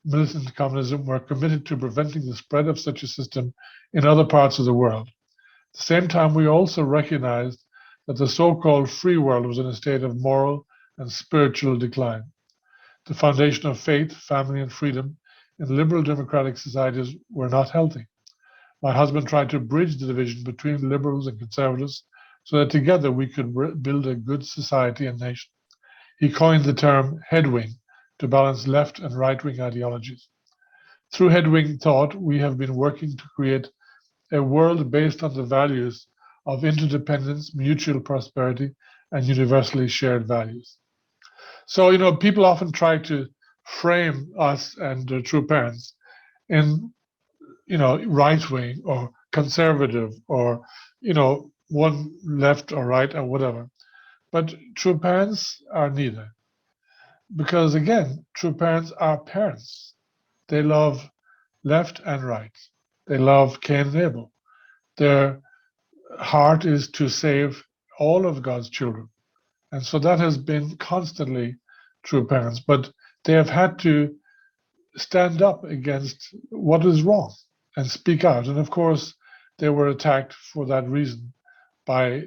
militant communism, were committed to preventing the spread of such a system in other parts of the world. At the same time, we also recognized that the so-called free world was in a state of moral and spiritual decline. The foundation of faith, family, and freedom in liberal democratic societies were not healthy. My husband tried to bridge the division between liberals and conservatives so that together we could build a good society and nation. He coined the term headwing to balance left and right-wing ideologies. Through headwing thought, we have been working to create a world based on the values of interdependence, mutual prosperity, and universally shared values. So, people often try to frame us and True Parents in, right-wing or conservative or, one left or right or whatever. But True Parents are neither. Because again, True Parents are parents. They love left and right. They love Cain and Abel. Their heart is to save all of God's children. And so that has been constantly True Parents. But they have had to stand up against what is wrong and speak out. And of course, they were attacked for that reason by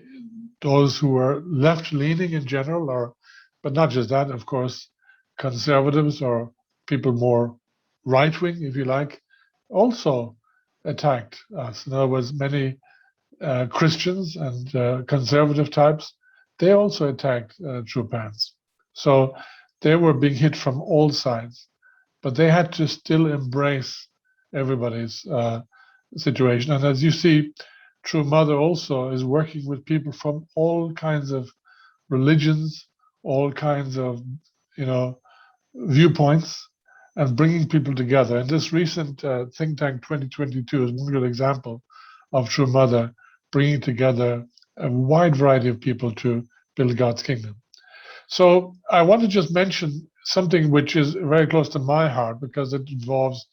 those who were left-leaning in general, but not just that, of course, conservatives or people more right-wing, if you like, also attacked us. In other words, many Christians and conservative types, they also attacked true parents. So they were being hit from all sides, but they had to still embrace everybody's situation. And as you see, True Mother also is working with people from all kinds of religions, all kinds of, viewpoints, and bringing people together. And this recent think tank 2022 is one good example of True Mother bringing together a wide variety of people to build God's kingdom. So I want to just mention something which is very close to my heart because it involves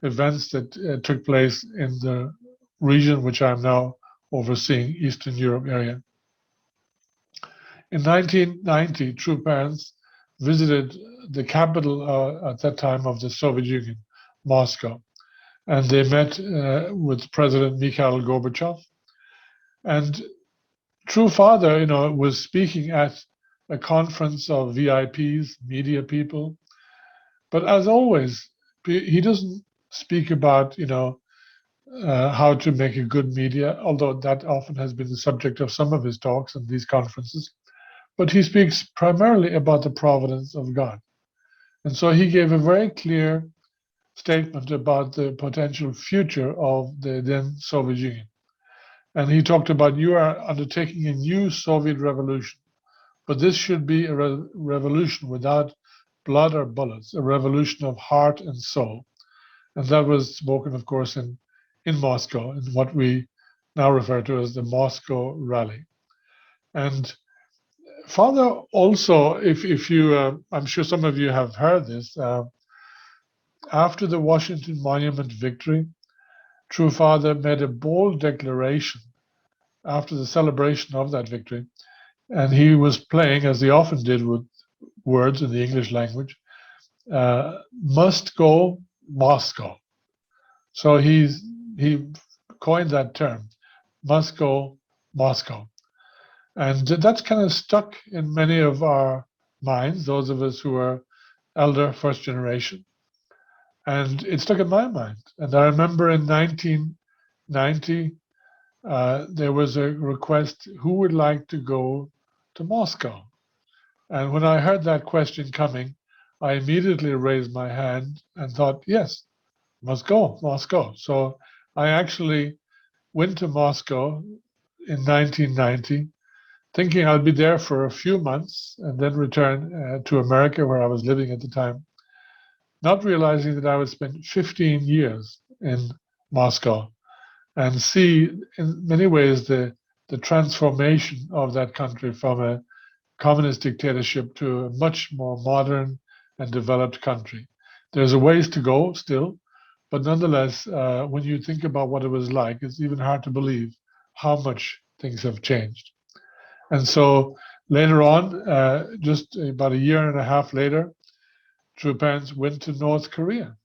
events that took place in the region which I'm now overseeing, Eastern Europe area. In 1990, True Parents visited the capital at that time of the Soviet Union, Moscow, and they met with President Mikhail Gorbachev. And True Father, was speaking at a conference of VIPs, media people. But as always, he doesn't speak about, how to make a good media, although that often has been the subject of some of his talks and these conferences. But he speaks primarily about the providence of God. And so he gave a very clear statement about the potential future of the then Soviet Union. And he talked about you are undertaking a new Soviet revolution, but this should be a revolution without blood or bullets, a revolution of heart and soul. And that was spoken, of course, in Moscow, in what we now refer to as the Moscow Rally. And Father also, if you, I'm sure some of you have heard this, after the Washington Monument victory, True Father made a bold declaration after the celebration of that victory. And he was playing, as he often did with words in the English language, must go Moscow. So he coined that term, must go Moscow. And that's kind of stuck in many of our minds, those of us who are elder, first generation. And it stuck in my mind. And I remember in 1990, there was a request, who would like to go to Moscow? And when I heard that question coming, I immediately raised my hand and thought, yes, must go, Moscow. So I actually went to Moscow in 1990, thinking I'd be there for a few months and then return to America, where I was living at the time, not realizing that I would spend 15 years in Moscow and see in many ways the transformation of that country from a communist dictatorship to a much more modern and developed country. There's a ways to go still, but nonetheless, when you think about what it was like, it's even hard to believe how much things have changed. And so later on, just about a year and a half later, True Parents went to North Korea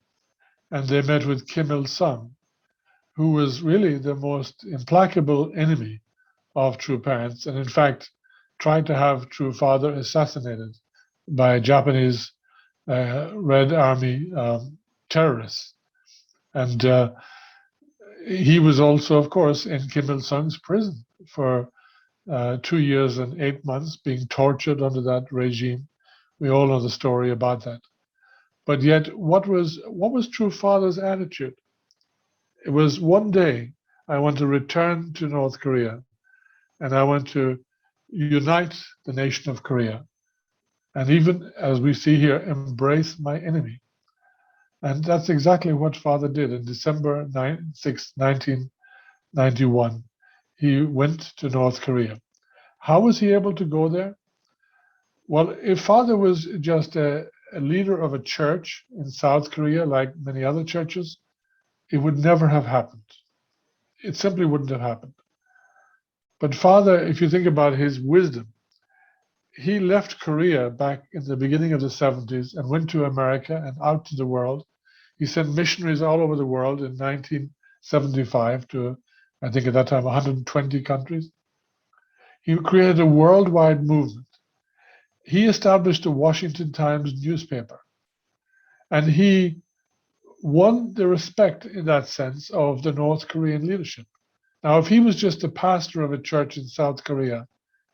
and they met with Kim Il-sung, who was really the most implacable enemy of True Parents, and in fact tried to have True Father assassinated by Japanese Red Army terrorists. And he was also, of course, in Kim Il-sung's prison for 2 years and 8 months, being tortured under that regime. We all know the story about that. But yet, what was True Father's attitude? It was one day I want to return to North Korea and I want to unite the nation of Korea. And even as we see here, embrace my enemy. And that's exactly what Father did in December 6, 1991. He went to North Korea. How was he able to go there? Well, if Father was just a leader of a church in South Korea, like many other churches, it would never have happened. It simply wouldn't have happened. But Father, if you think about his wisdom, he left Korea back in the beginning of the 70s and went to America and out to the world. He sent missionaries all over the world in 1975 to, I think at that time, 120 countries. He created a worldwide movement. He established the Washington Times newspaper. And he won the respect in that sense of the North Korean leadership. Now, if he was just a pastor of a church in South Korea,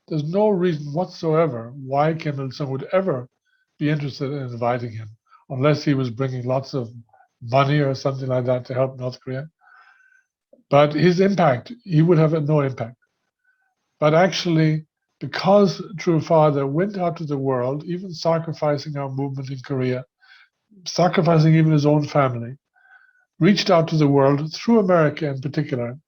there's no reason whatsoever why Kim Il-sung would ever be interested in inviting him, unless he was bringing lots of money or something like that to help North Korea. But his impact, he would have no impact. But actually, because True Father went out to the world, even sacrificing our movement in Korea, sacrificing even his own family, reached out to the world through America in particular,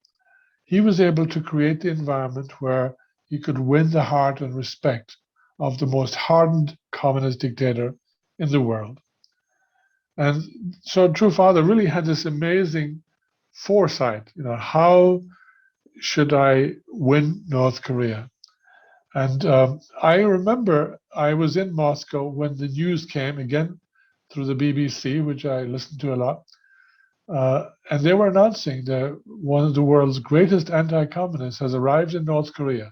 he was able to create the environment where he could win the heart and respect of the most hardened communist dictator in the world. And so True Father really had this amazing foresight, how should I win North Korea? And I remember I was in Moscow when the news came, again through the BBC, which I listened to a lot. And they were announcing that one of the world's greatest anti-communists has arrived in North Korea.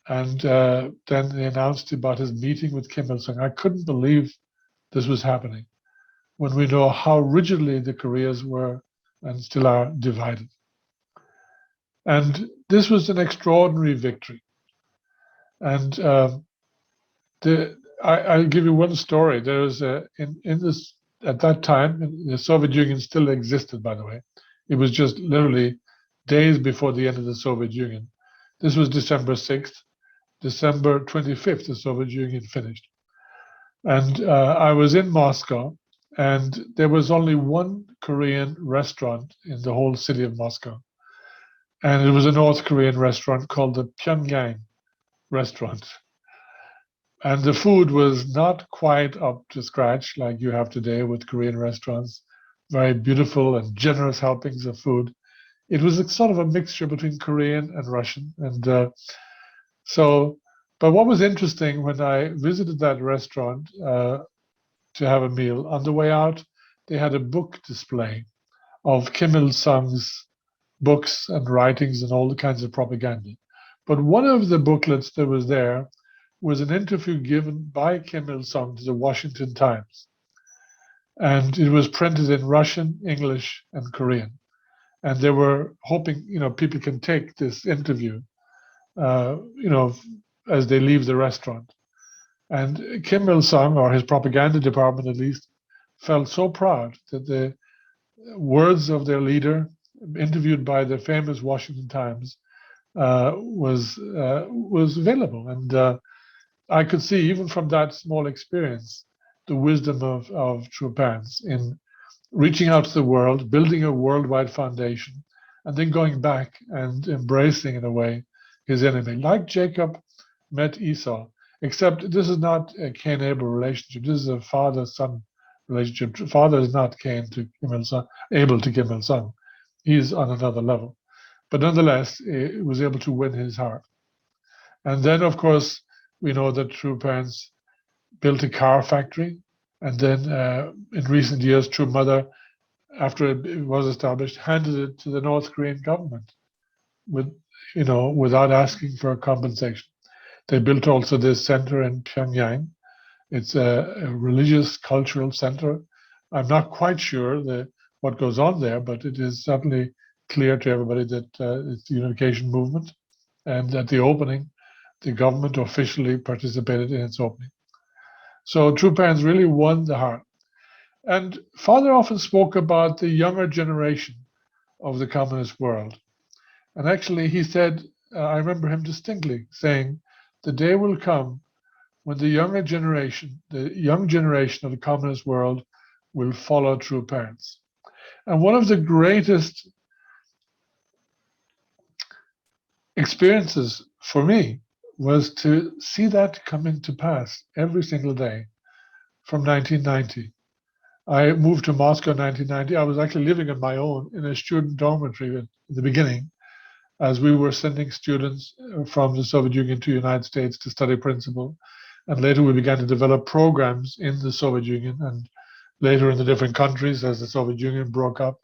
And then they announced about his meeting with Kim Il-sung. I couldn't believe this was happening when we know how rigidly the Koreas were and still are divided. And this was an extraordinary victory. And I'll give you one story. There was in this at that time, the Soviet Union still existed, by the way. It was just literally days before the end of the Soviet Union. This was December 6th. December 25th, the Soviet Union finished. And I was in Moscow, and there was only one Korean restaurant in the whole city of Moscow. And it was a North Korean restaurant called the Pyongyang restaurant. And the food was not quite up to scratch like you have today with Korean restaurants, very beautiful and generous helpings of food. It was a sort of a mixture between Korean and Russian. And but what was interesting when I visited that restaurant to have a meal, on the way out, they had a book display of Kim Il-sung's books and writings and all the kinds of propaganda. But one of the booklets that was there was an interview given by Kim Il-sung to the Washington Times. And it was printed in Russian, English, and Korean. And they were hoping, people can take this interview, as they leave the restaurant. And Kim Il-sung, or his propaganda department at least, felt so proud that the words of their leader, interviewed by the famous Washington Times, was available. And I could see, even from that small experience, the wisdom of true parents in reaching out to the world, building a worldwide foundation, and then going back and embracing, in a way, his enemy. Like Jacob met Esau, except this is not a Cain-Abel relationship. This is a father-son relationship. Father is not Cain to Kim Il-sung, Abel to Kim Il-sung. He's on another level. But nonetheless, he was able to win his heart. And then, of course, we know that True Parents built a car factory. And then in recent years, True Mother, after it was established, handed it to the North Korean government without asking for a compensation. They built also this center in Pyongyang. It's a religious, cultural center. I'm not quite sure what goes on there, but it is certainly clear to everybody that it's the unification movement. And at the opening, the government officially participated in its opening. So True Parents really won the heart. And Father often spoke about the younger generation of the communist world. And actually, he said, I remember him distinctly saying, the day will come when the young generation of the communist world will follow True Parents. And one of the greatest experiences for me was to see that coming to pass every single day from 1990. I moved to Moscow in 1990. I was actually living on my own in a student dormitory in the beginning, as we were sending students from the Soviet Union to the United States to study principle. And later we began to develop programs in the Soviet Union and later in the different countries as the Soviet Union broke up.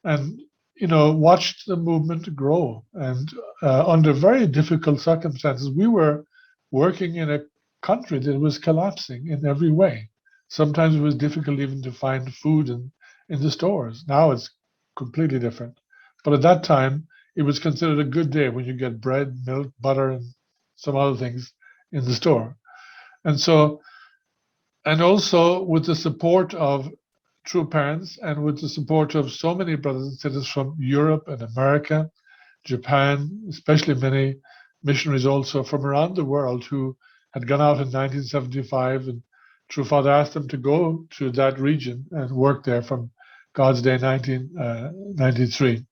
And, watched the movement grow. And under very difficult circumstances, we were working in a country that was collapsing in every way. Sometimes it was difficult even to find food in the stores. Now it's completely different. But at that time, it was considered a good day when you get bread, milk, butter, and some other things in the store. And so, and also with the support of true parents and with the support of so many brothers and sisters from Europe and America, Japan, especially many missionaries also from around the world who had gone out in 1975, and True Father asked them to go to that region and work there from God's Day 1993.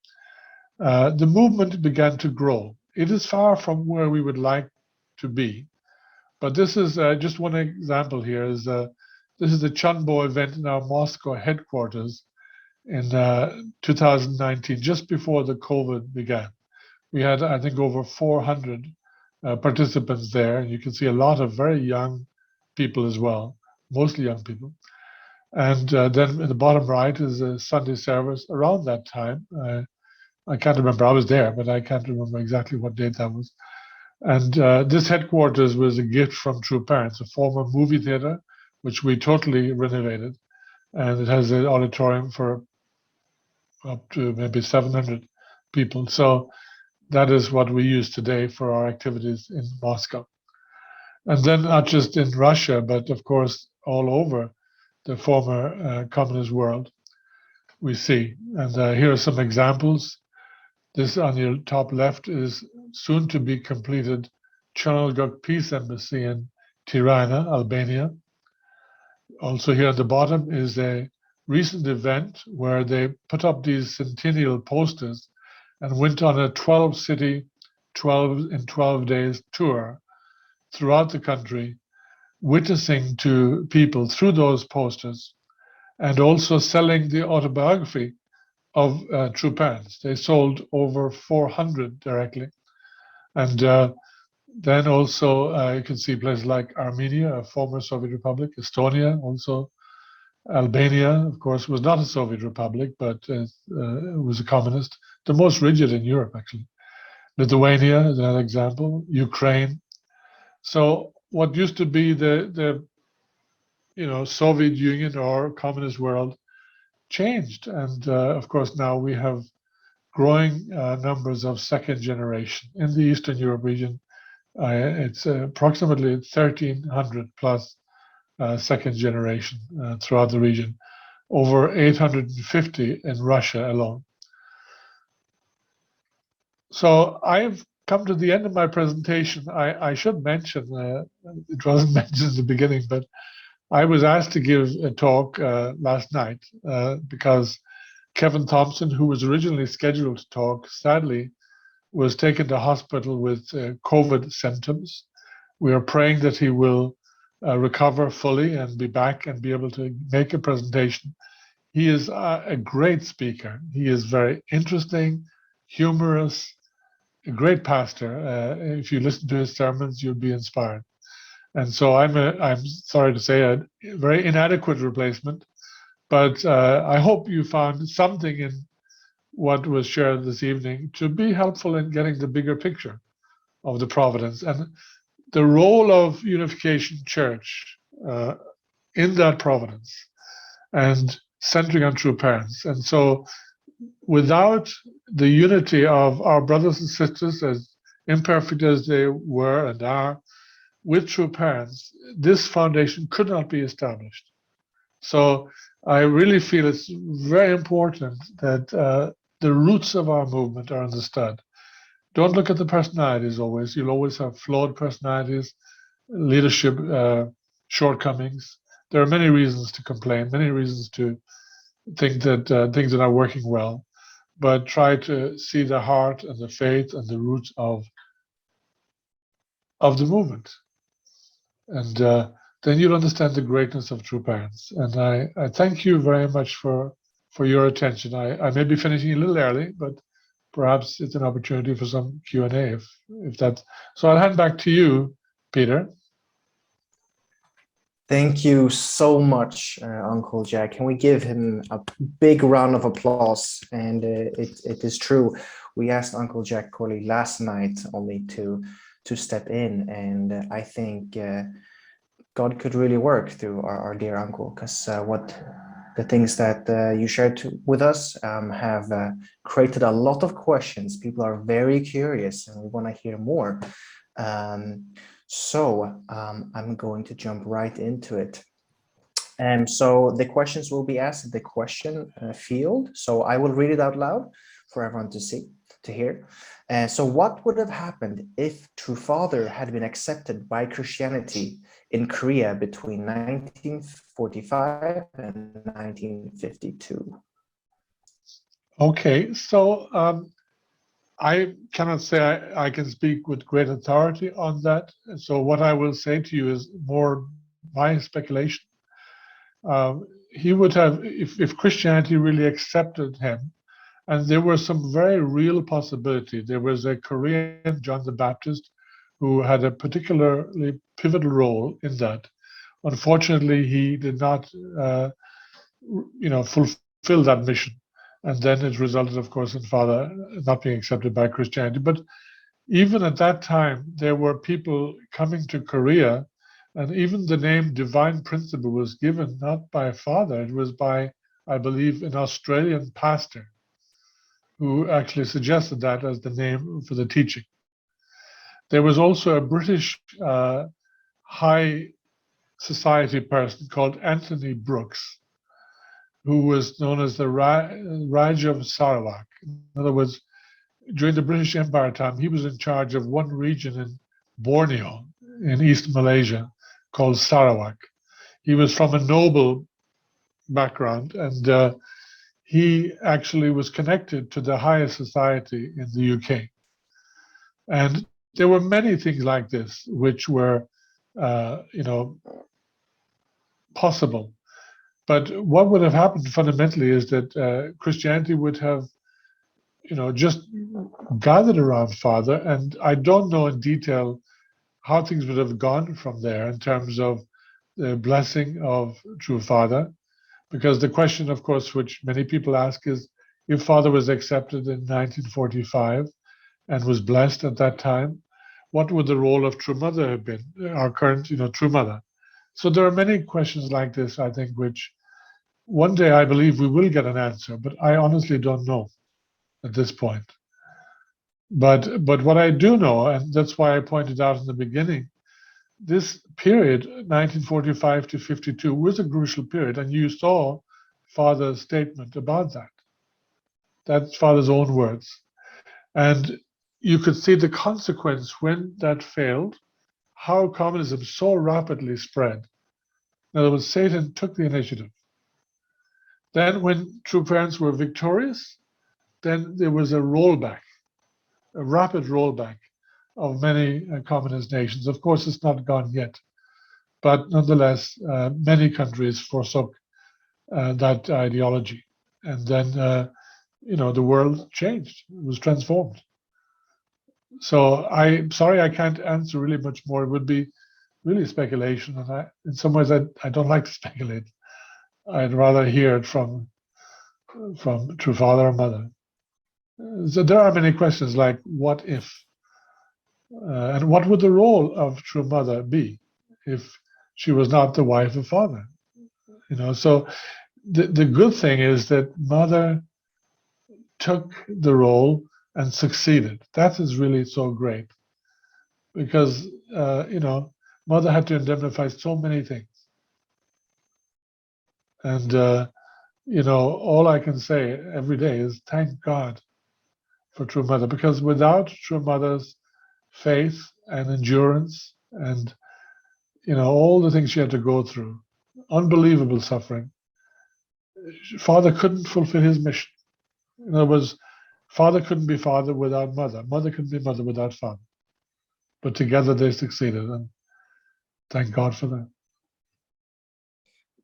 The movement began to grow. It is far from where we would like to be, but this is just one example here. This is the Chunbo event in our Moscow headquarters in 2019, just before the COVID began. We had, I think, over 400 participants there, and you can see a lot of very young people as well, mostly young people. And then in the bottom right is a Sunday service around that time. I can't remember, I was there, but I can't remember exactly what date that was. And this headquarters was a gift from True Parents, a former movie theater, which we totally renovated. And it has an auditorium for up to maybe 700 people. So that is what we use today for our activities in Moscow. And then not just in Russia, but of course, all over the former communist world, we see. And here are some examples. This on your top left is soon to be completed Chernogorsk Peace Embassy in Tirana, Albania. Also here at the bottom is a recent event where they put up these centennial posters and went on a 12-city, 12 days tour throughout the country, witnessing to people through those posters and also selling the autobiography of True Parents. They sold over 400 directly. And then also you can see places like Armenia, a former Soviet republic, Estonia, also Albania, of course, was not a Soviet republic, but it was a communist, the most rigid in Europe, actually. Lithuania is another example, Ukraine. So what used to be the Soviet Union or communist world changed. And of course, now we have growing numbers of second generation. In the Eastern Europe region, it's approximately 1,300 plus second generation throughout the region, over 850 in Russia alone. So I've come to the end of my presentation. I should mention, it wasn't mentioned at the beginning, but I was asked to give a talk last night because Kevin Thompson, who was originally scheduled to talk, sadly was taken to hospital with COVID symptoms. We are praying that he will recover fully and be back and be able to make a presentation. He is a great speaker. He is very interesting, humorous, a great pastor. If you listen to his sermons, you'll be inspired. And so I'm sorry to say, a very inadequate replacement, but I hope you found something in what was shared this evening to be helpful in getting the bigger picture of the providence and the role of Unification Church in that providence and centering on True Parents. And so without the unity of our brothers and sisters, as imperfect as they were and are, with True Parents, this foundation could not be established. So I really feel it's very important that the roots of our movement are understood. Don't look at the personalities always. You'll always have flawed personalities, leadership shortcomings. There are many reasons to complain, many reasons to think that things are not working well, but try to see the heart and the faith and the roots of the movement. And then you'll understand the greatness of True Parents. And I thank you very much for your attention. I may be finishing a little early, but perhaps it's an opportunity for some Q&A if that's. So I'll hand back to you, Peter. Thank you so much, Uncle Jack. Can we give him a big round of applause? And it is true. We asked Uncle Jack Corley last night only to step in, and I think God could really work through our dear uncle, because what the things that you shared with us have created a lot of questions. People are very curious and we want to hear more. So I'm going to jump right into it. And so the questions will be asked in the question field. So I will read it out loud for everyone to hear. So what would have happened if True Father had been accepted by Christianity in Korea between 1945 and 1952? Okay, so I cannot say I can speak with great authority on that. So what I will say to you is more my speculation. He would have, if Christianity really accepted him, and there were some very real possibility. There was a Korean John the Baptist who had a particularly pivotal role in that. Unfortunately, he did not, fulfill that mission. And then it resulted, of course, in Father not being accepted by Christianity. But even at that time, there were people coming to Korea, and even the name Divine Principle was given not by Father, it was by, I believe, an Australian pastor who actually suggested that as the name for the teaching. There was also a British high society person called Anthony Brooks, who was known as the Raja of Sarawak. In other words, during the British Empire time, he was in charge of one region in Borneo, in East Malaysia, called Sarawak. He was from a noble background, and he actually was connected to the highest society in the UK. And there were many things like this which were, possible. But what would have happened fundamentally is that Christianity would have, just gathered around Father. And I don't know in detail how things would have gone from there in terms of the blessing of True Father. Because the question, of course, which many people ask is, if Father was accepted in 1945 and was blessed at that time, what would the role of True Mother have been, our current, True Mother? So there are many questions like this, I think, which one day I believe we will get an answer, but I honestly don't know at this point. But what I do know, and that's why I pointed out in the beginning, this period, 1945 to 52, was a crucial period, and you saw Father's statement about that. That's Father's own words. And you could see the consequence when that failed, how communism so rapidly spread. In other words, Satan took the initiative. Then when true parents were victorious, then there was a rollback, a rapid rollback of many communist nations. Of course, it's not gone yet, but nonetheless, many countries forsook that ideology. And then, the world changed, it was transformed. So I'm sorry I can't answer really much more. It would be really speculation. And in some ways, I don't like to speculate. I'd rather hear it from True Father or Mother. So there are many questions like, what if? And what would the role of True Mother be if she was not the wife of Father? So the good thing is that Mother took the role and succeeded. That is really so great, because Mother had to indemnify so many things. And all I can say every day is thank God for True Mother, because without True Mother's faith and endurance and all the things she had to go through, unbelievable suffering, Father couldn't fulfill his mission. In other words, Father couldn't be Father without Mother. Mother couldn't be Mother without Father. But together they succeeded, and thank God for that.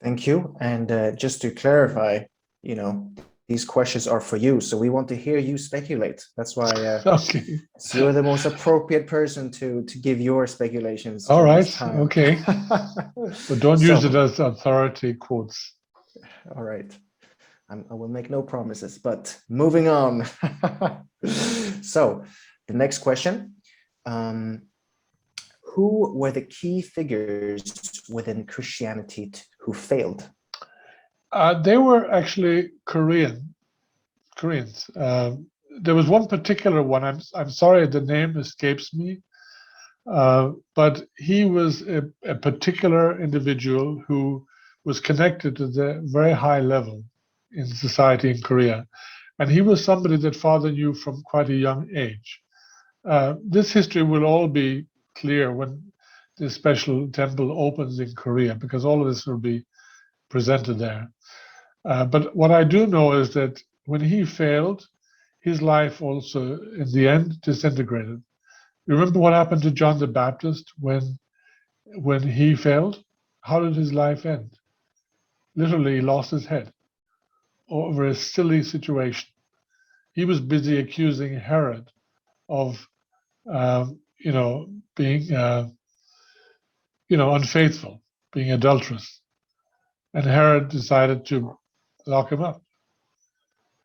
Thank you. And just to clarify, these questions are for you, so we want to hear you speculate. That's why Okay. so you're the most appropriate person to give your speculations. All right. Time. Okay. But don't use it as authority quotes. All right. I will make no promises, but moving on. So the next question. Who were the key figures within Christianity who failed? They were actually Korean Koreans. There was one particular one. I'm sorry, the name escapes me. But he was a particular individual who was connected to the very high level in society in Korea. And he was somebody that father knew from quite a young age. This history will all be clear when this special temple opens in Korea, because all of this will be presented there. But what I do know is that when he failed, his life also, in the end, disintegrated. Remember what happened to John the Baptist when he failed? How did his life end? Literally, he lost his head over a silly situation. He was busy accusing Herod of, being, unfaithful, being adulterous, and Herod decided to lock him up.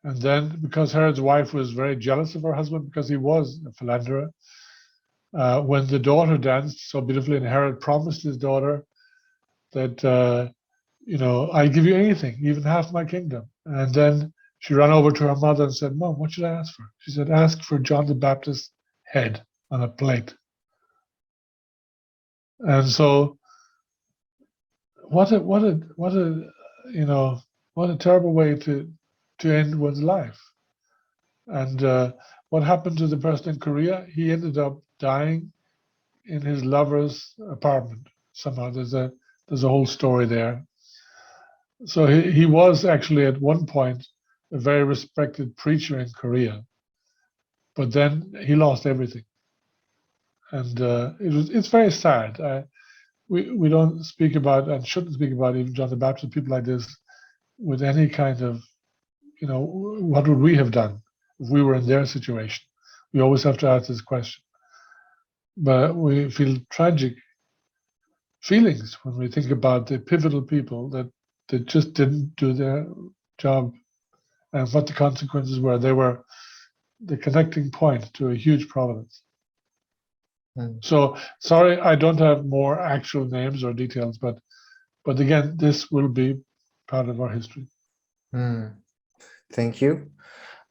And then, because Herod's wife was very jealous of her husband because he was a philanderer, when the daughter danced so beautifully, and Herod promised his daughter that, I give you anything, even half my kingdom. And then she ran over to her mother and said, Mom, what should I ask for? She said, ask for John the Baptist's head on a plate. And so, what a terrible way to end one's life. And what happened to the person in Korea? He ended up dying in his lover's apartment. Somehow there's a whole story there. So he was actually at one point a very respected preacher in Korea, but then he lost everything, and it's very sad. We don't speak about, and shouldn't speak about, even John the Baptist, people like this, with any kind of, what would we have done if we were in their situation? We always have to ask this question. But we feel tragic feelings when we think about the pivotal people that just didn't do their job and what the consequences were. They were the connecting point to a huge providence. So sorry, I don't have more actual names or details, but again, this will be part of our history. Thank you.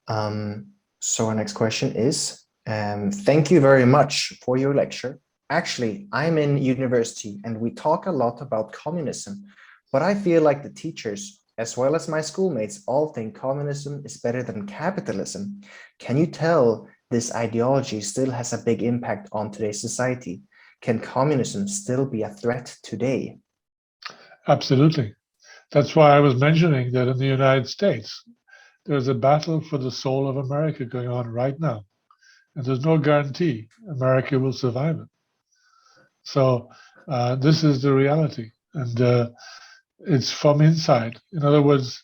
So our next question is, thank you very much for your lecture. Actually, I'm in university and we talk a lot about communism, but I feel like the teachers, as well as my schoolmates, all think communism is better than capitalism. Can you tell this ideology still has a big impact on today's society? Can communism still be a threat today? Absolutely. That's why I was mentioning that in the United States, there's a battle for the soul of America going on right now. And there's no guarantee America will survive it. So this is the reality. And it's from inside. In other words,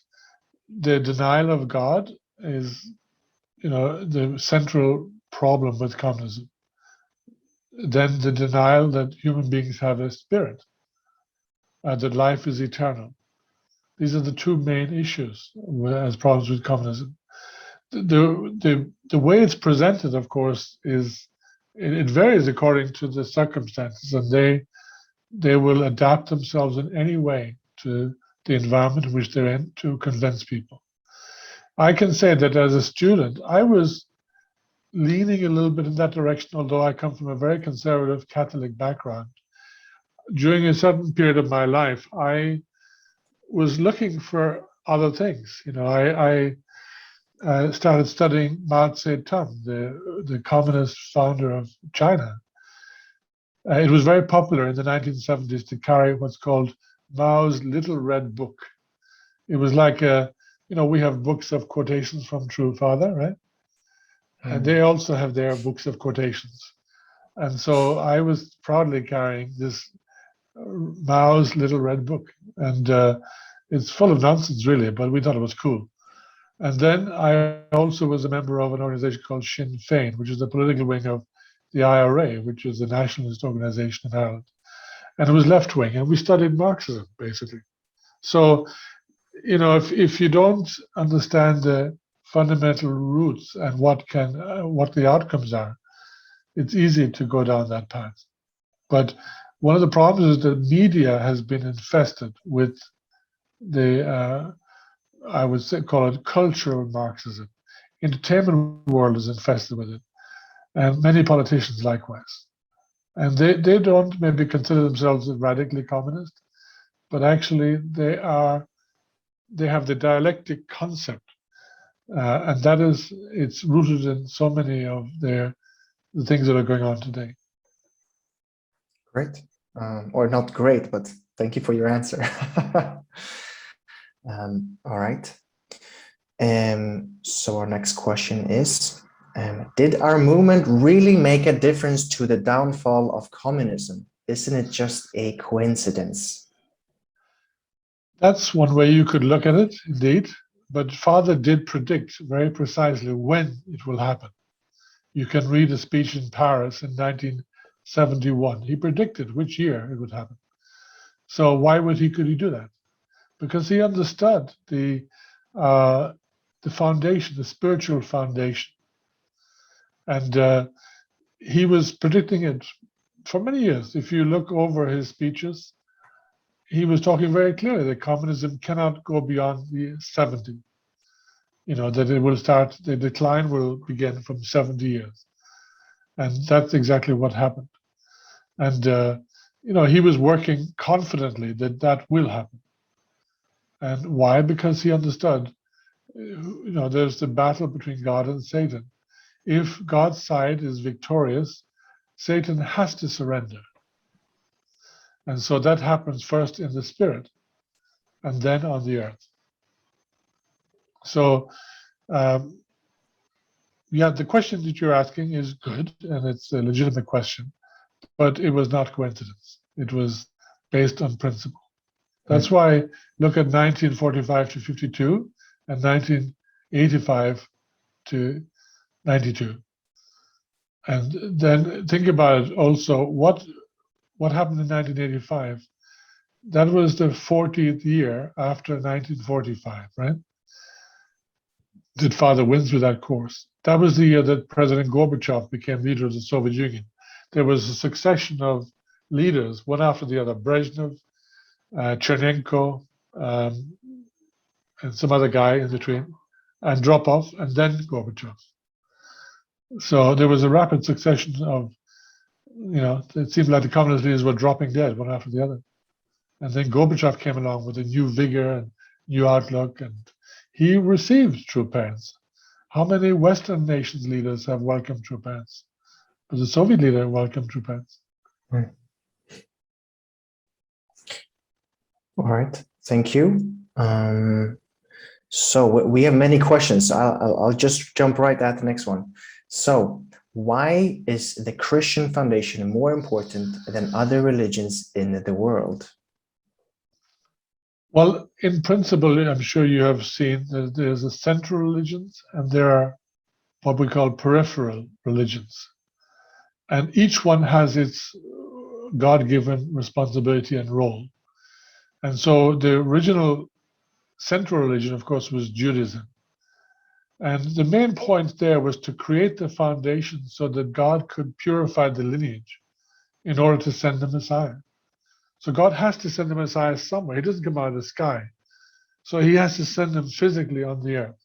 the denial of God is, the central problem with communism. Then the denial that human beings have a spirit, that life is eternal. These are the two main issues as problems with communism. The way it's presented, of course, is it varies according to the circumstances, and they will adapt themselves in any way to the environment in which they're in to convince people. I can say that as a student, I was leaning a little bit in that direction, although I come from a very conservative Catholic background. During a certain period of my life, I was looking for other things. I started studying Mao Zedong, the communist founder of China. It was very popular in the 1970s to carry what's called Mao's Little Red Book. It was like we have books of quotations from True Father, right? And they also have their books of quotations. And so I was proudly carrying this Mao's Little Red Book. And it's full of nonsense, really, but we thought it was cool. And then I also was a member of an organization called Sinn Féin, which is the political wing of the IRA, which is a nationalist organization in Ireland. And it was left-wing, and we studied Marxism, basically. So, if you don't understand the fundamental roots and what the outcomes are, it's easy to go down that path. But one of the problems is that media has been infested with the I would call it cultural Marxism. entertainment world is infested with it, and many politicians likewise. And they don't maybe consider themselves radically communist, but actually they have the dialectic concept, and that is it's rooted in so many of the things that are going on today. Great, or not great, but thank you for your answer. All right. So our next question is, did our movement really make a difference to the downfall of communism? Isn't it just a coincidence? That's one way you could look at it, indeed. But Father did predict very precisely when it will happen. You can read a speech in Paris in 1971. He predicted which year it would happen. So why could he do that? Because he understood the foundation, the spiritual foundation, and he was predicting it for many years. If you look over his speeches, he was talking very clearly that communism cannot go beyond the 70. That it will start, the decline will begin from 70 years. And that's exactly what happened. And, he was working confidently that will happen. And why? Because he understood, there's the battle between God and Satan. If God's side is victorious, Satan has to surrender. And so that happens first in the spirit and then on the earth. So, the question that you're asking is good, and it's a legitimate question, but it was not coincidence. It was based on principle. That's why look at 1945 to 52 and 1985 to 92. And then think about it also, what happened in 1985? That was the 40th year after 1945, right? Did Father win through that course? That was the year that President Gorbachev became leader of the Soviet Union. There was a succession of leaders, one after the other, Brezhnev, Chernenko, and some other guy in between, and Andropov, and then Gorbachev. So there was a rapid succession of, it seemed like the communist leaders were dropping dead one after the other. And then Gorbachev came along with a new vigor and new outlook, and he received true parents. How many Western nations leaders have welcomed true parents? But the Soviet leader welcomed true parents. All right, thank you. So we have many questions. I'll just jump right at the next one. So why is the Christian foundation more important than other religions in the world? Well, in principle, I'm sure you have seen that there's a central religions and there are what we call peripheral religions. And each one has its God-given responsibility and role. And so the original central religion, of course, was Judaism. And the main point there was to create the foundation so that God could purify the lineage in order to send the Messiah. So God has to send the Messiah somewhere. He doesn't come out of the sky. So he has to send them physically on the earth.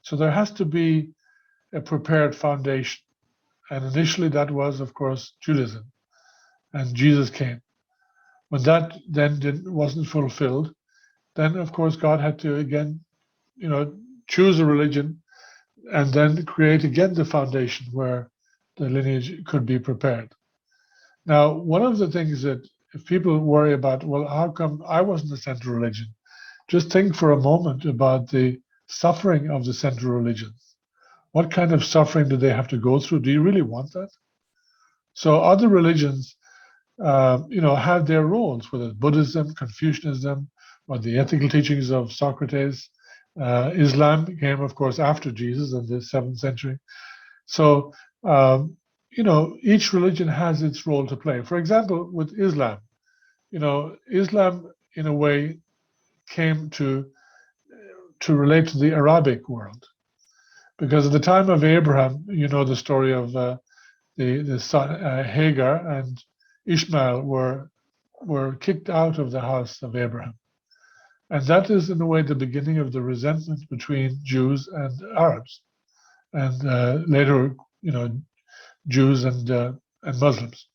So there has to be a prepared foundation. And initially that was, of course, Judaism. And Jesus came. When that then wasn't fulfilled, then, of course, God had to again, choose a religion and then create again the foundation where the lineage could be prepared. Now, one of the things that if people worry about, well, how come I wasn't the central religion? Just think for a moment about the suffering of the central religions. What kind of suffering do they have to go through? Do you really want that? So other religions, have their roles, whether it's Buddhism, Confucianism, or the ethical teachings of Socrates. Islam came, of course, after Jesus in the 7th century. So, each religion has its role to play. For example, with Islam, Islam, in a way, came to relate to the Arabic world. Because at the time of Abraham, the story of the son Hagar and Ishmael were kicked out of the house of Abraham. And that is, in a way, the beginning of the resentment between Jews and Arabs. and later, Jews and Muslims.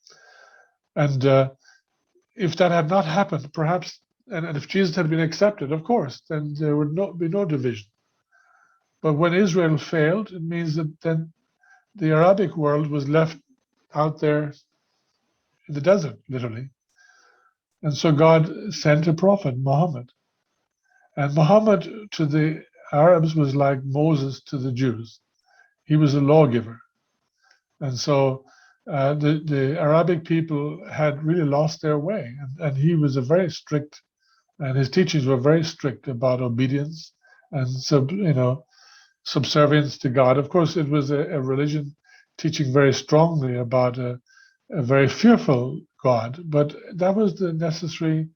And if that had not happened, perhaps, and if Jesus had been accepted, of course, then there would be no division. But when Israel failed, it means that then the Arabic world was left out there in the desert, literally. And so God sent a prophet, Muhammad. And Muhammad to the Arabs was like Moses to the Jews. He was a lawgiver. And so the Arabic people had really lost their way. And he was a very strict, and his teachings were very strict about obedience and subservience to God. Of course, it was a religion teaching very strongly about a very fearful God, but that was the necessary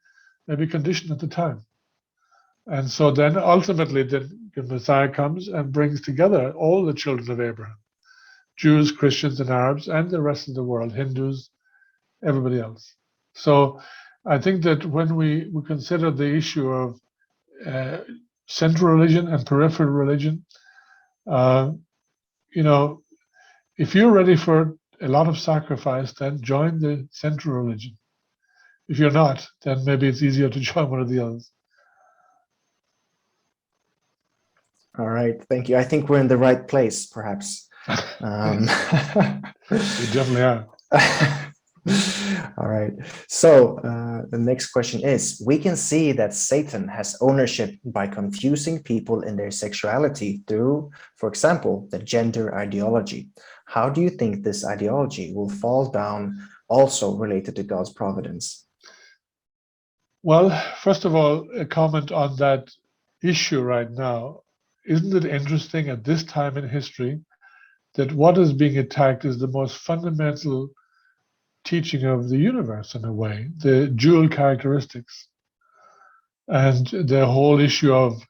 maybe condition at the time. And so then ultimately the Messiah comes and brings together all the children of Abraham, Jews, Christians, and Arabs, and the rest of the world, Hindus, everybody else. So I think that when we consider the issue of central religion and peripheral religion, if you're ready for a lot of sacrifice, then join the central religion. If you're not, then maybe it's easier to join one of the others. All right, thank you. I think we're in the right place, perhaps. We definitely are. All right. So the next question is, we can see that Satan has ownership by confusing people in their sexuality through, for example, the gender ideology. How do you think this ideology will fall down, also related to God's providence? Well, first of all, a comment on that issue right now. Isn't it interesting at this time in history that what is being attacked is the most fundamental teaching of the universe, in a way, the dual characteristics and the whole issue of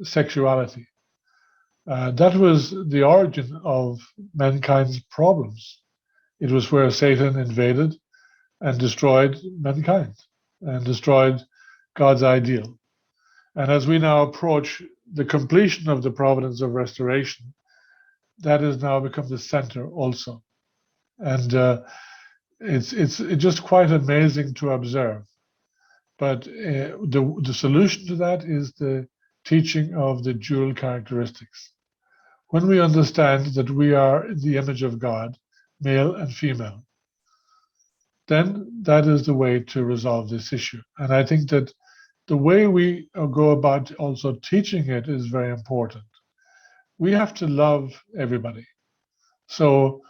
sexuality. That was the origin of mankind's problems. It was where Satan invaded and destroyed mankind and destroyed God's ideal. And as we now approach the completion of the providence of restoration, that has now become the center also. And it's just quite amazing to observe. But the solution to that is the teaching of the dual characteristics. When we understand that we are in the image of God, male and female, then that is the way to resolve this issue. And I think that the way we go about also teaching it is very important. We have to love everybody. So,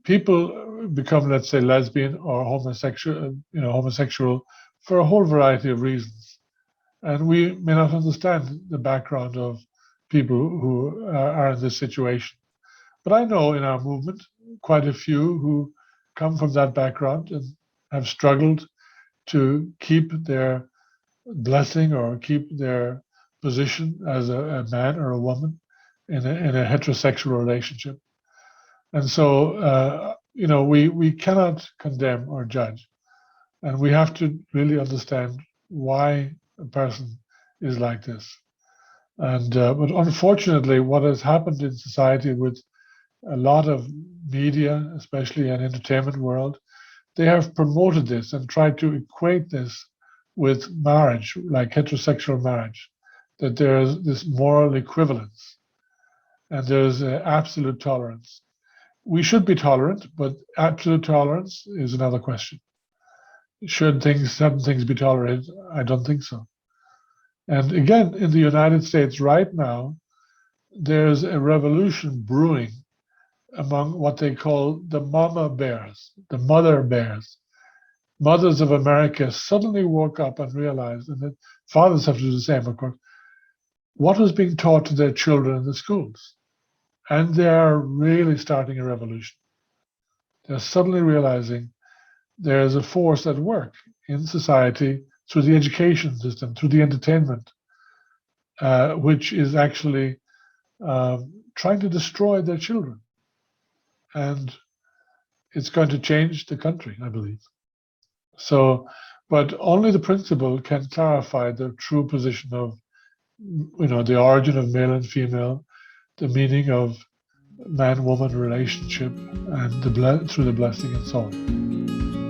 people become, let's say, lesbian or homosexual for a whole variety of reasons. And we may not understand the background of people who are in this situation. But I know in our movement quite a few who come from that background and have struggled to keep their blessing or keep their position as a man or a woman in a heterosexual relationship. And so, we cannot condemn or judge. And we have to really understand why a person is like this. And but unfortunately, what has happened in society with a lot of media, especially in entertainment world, they have promoted this and tried to equate this with marriage, like heterosexual marriage, that there's this moral equivalence and there's absolute tolerance. We should be tolerant, but absolute tolerance is another question. Should certain things be tolerated? I don't think so. And again, in the United States right now, there's a revolution brewing among what they call the mama bears, the mother bears. Mothers of America suddenly woke up and realized, and that fathers have to do the same, of course, what was being taught to their children in the schools. And they are really starting a revolution. They're suddenly realizing there's a force at work in society through the education system, through the entertainment, which is actually trying to destroy their children. And it's going to change the country, I believe. So, but only the principle can clarify the true position of, the origin of male and female, the meaning of man-woman relationship and through the blessing and so on.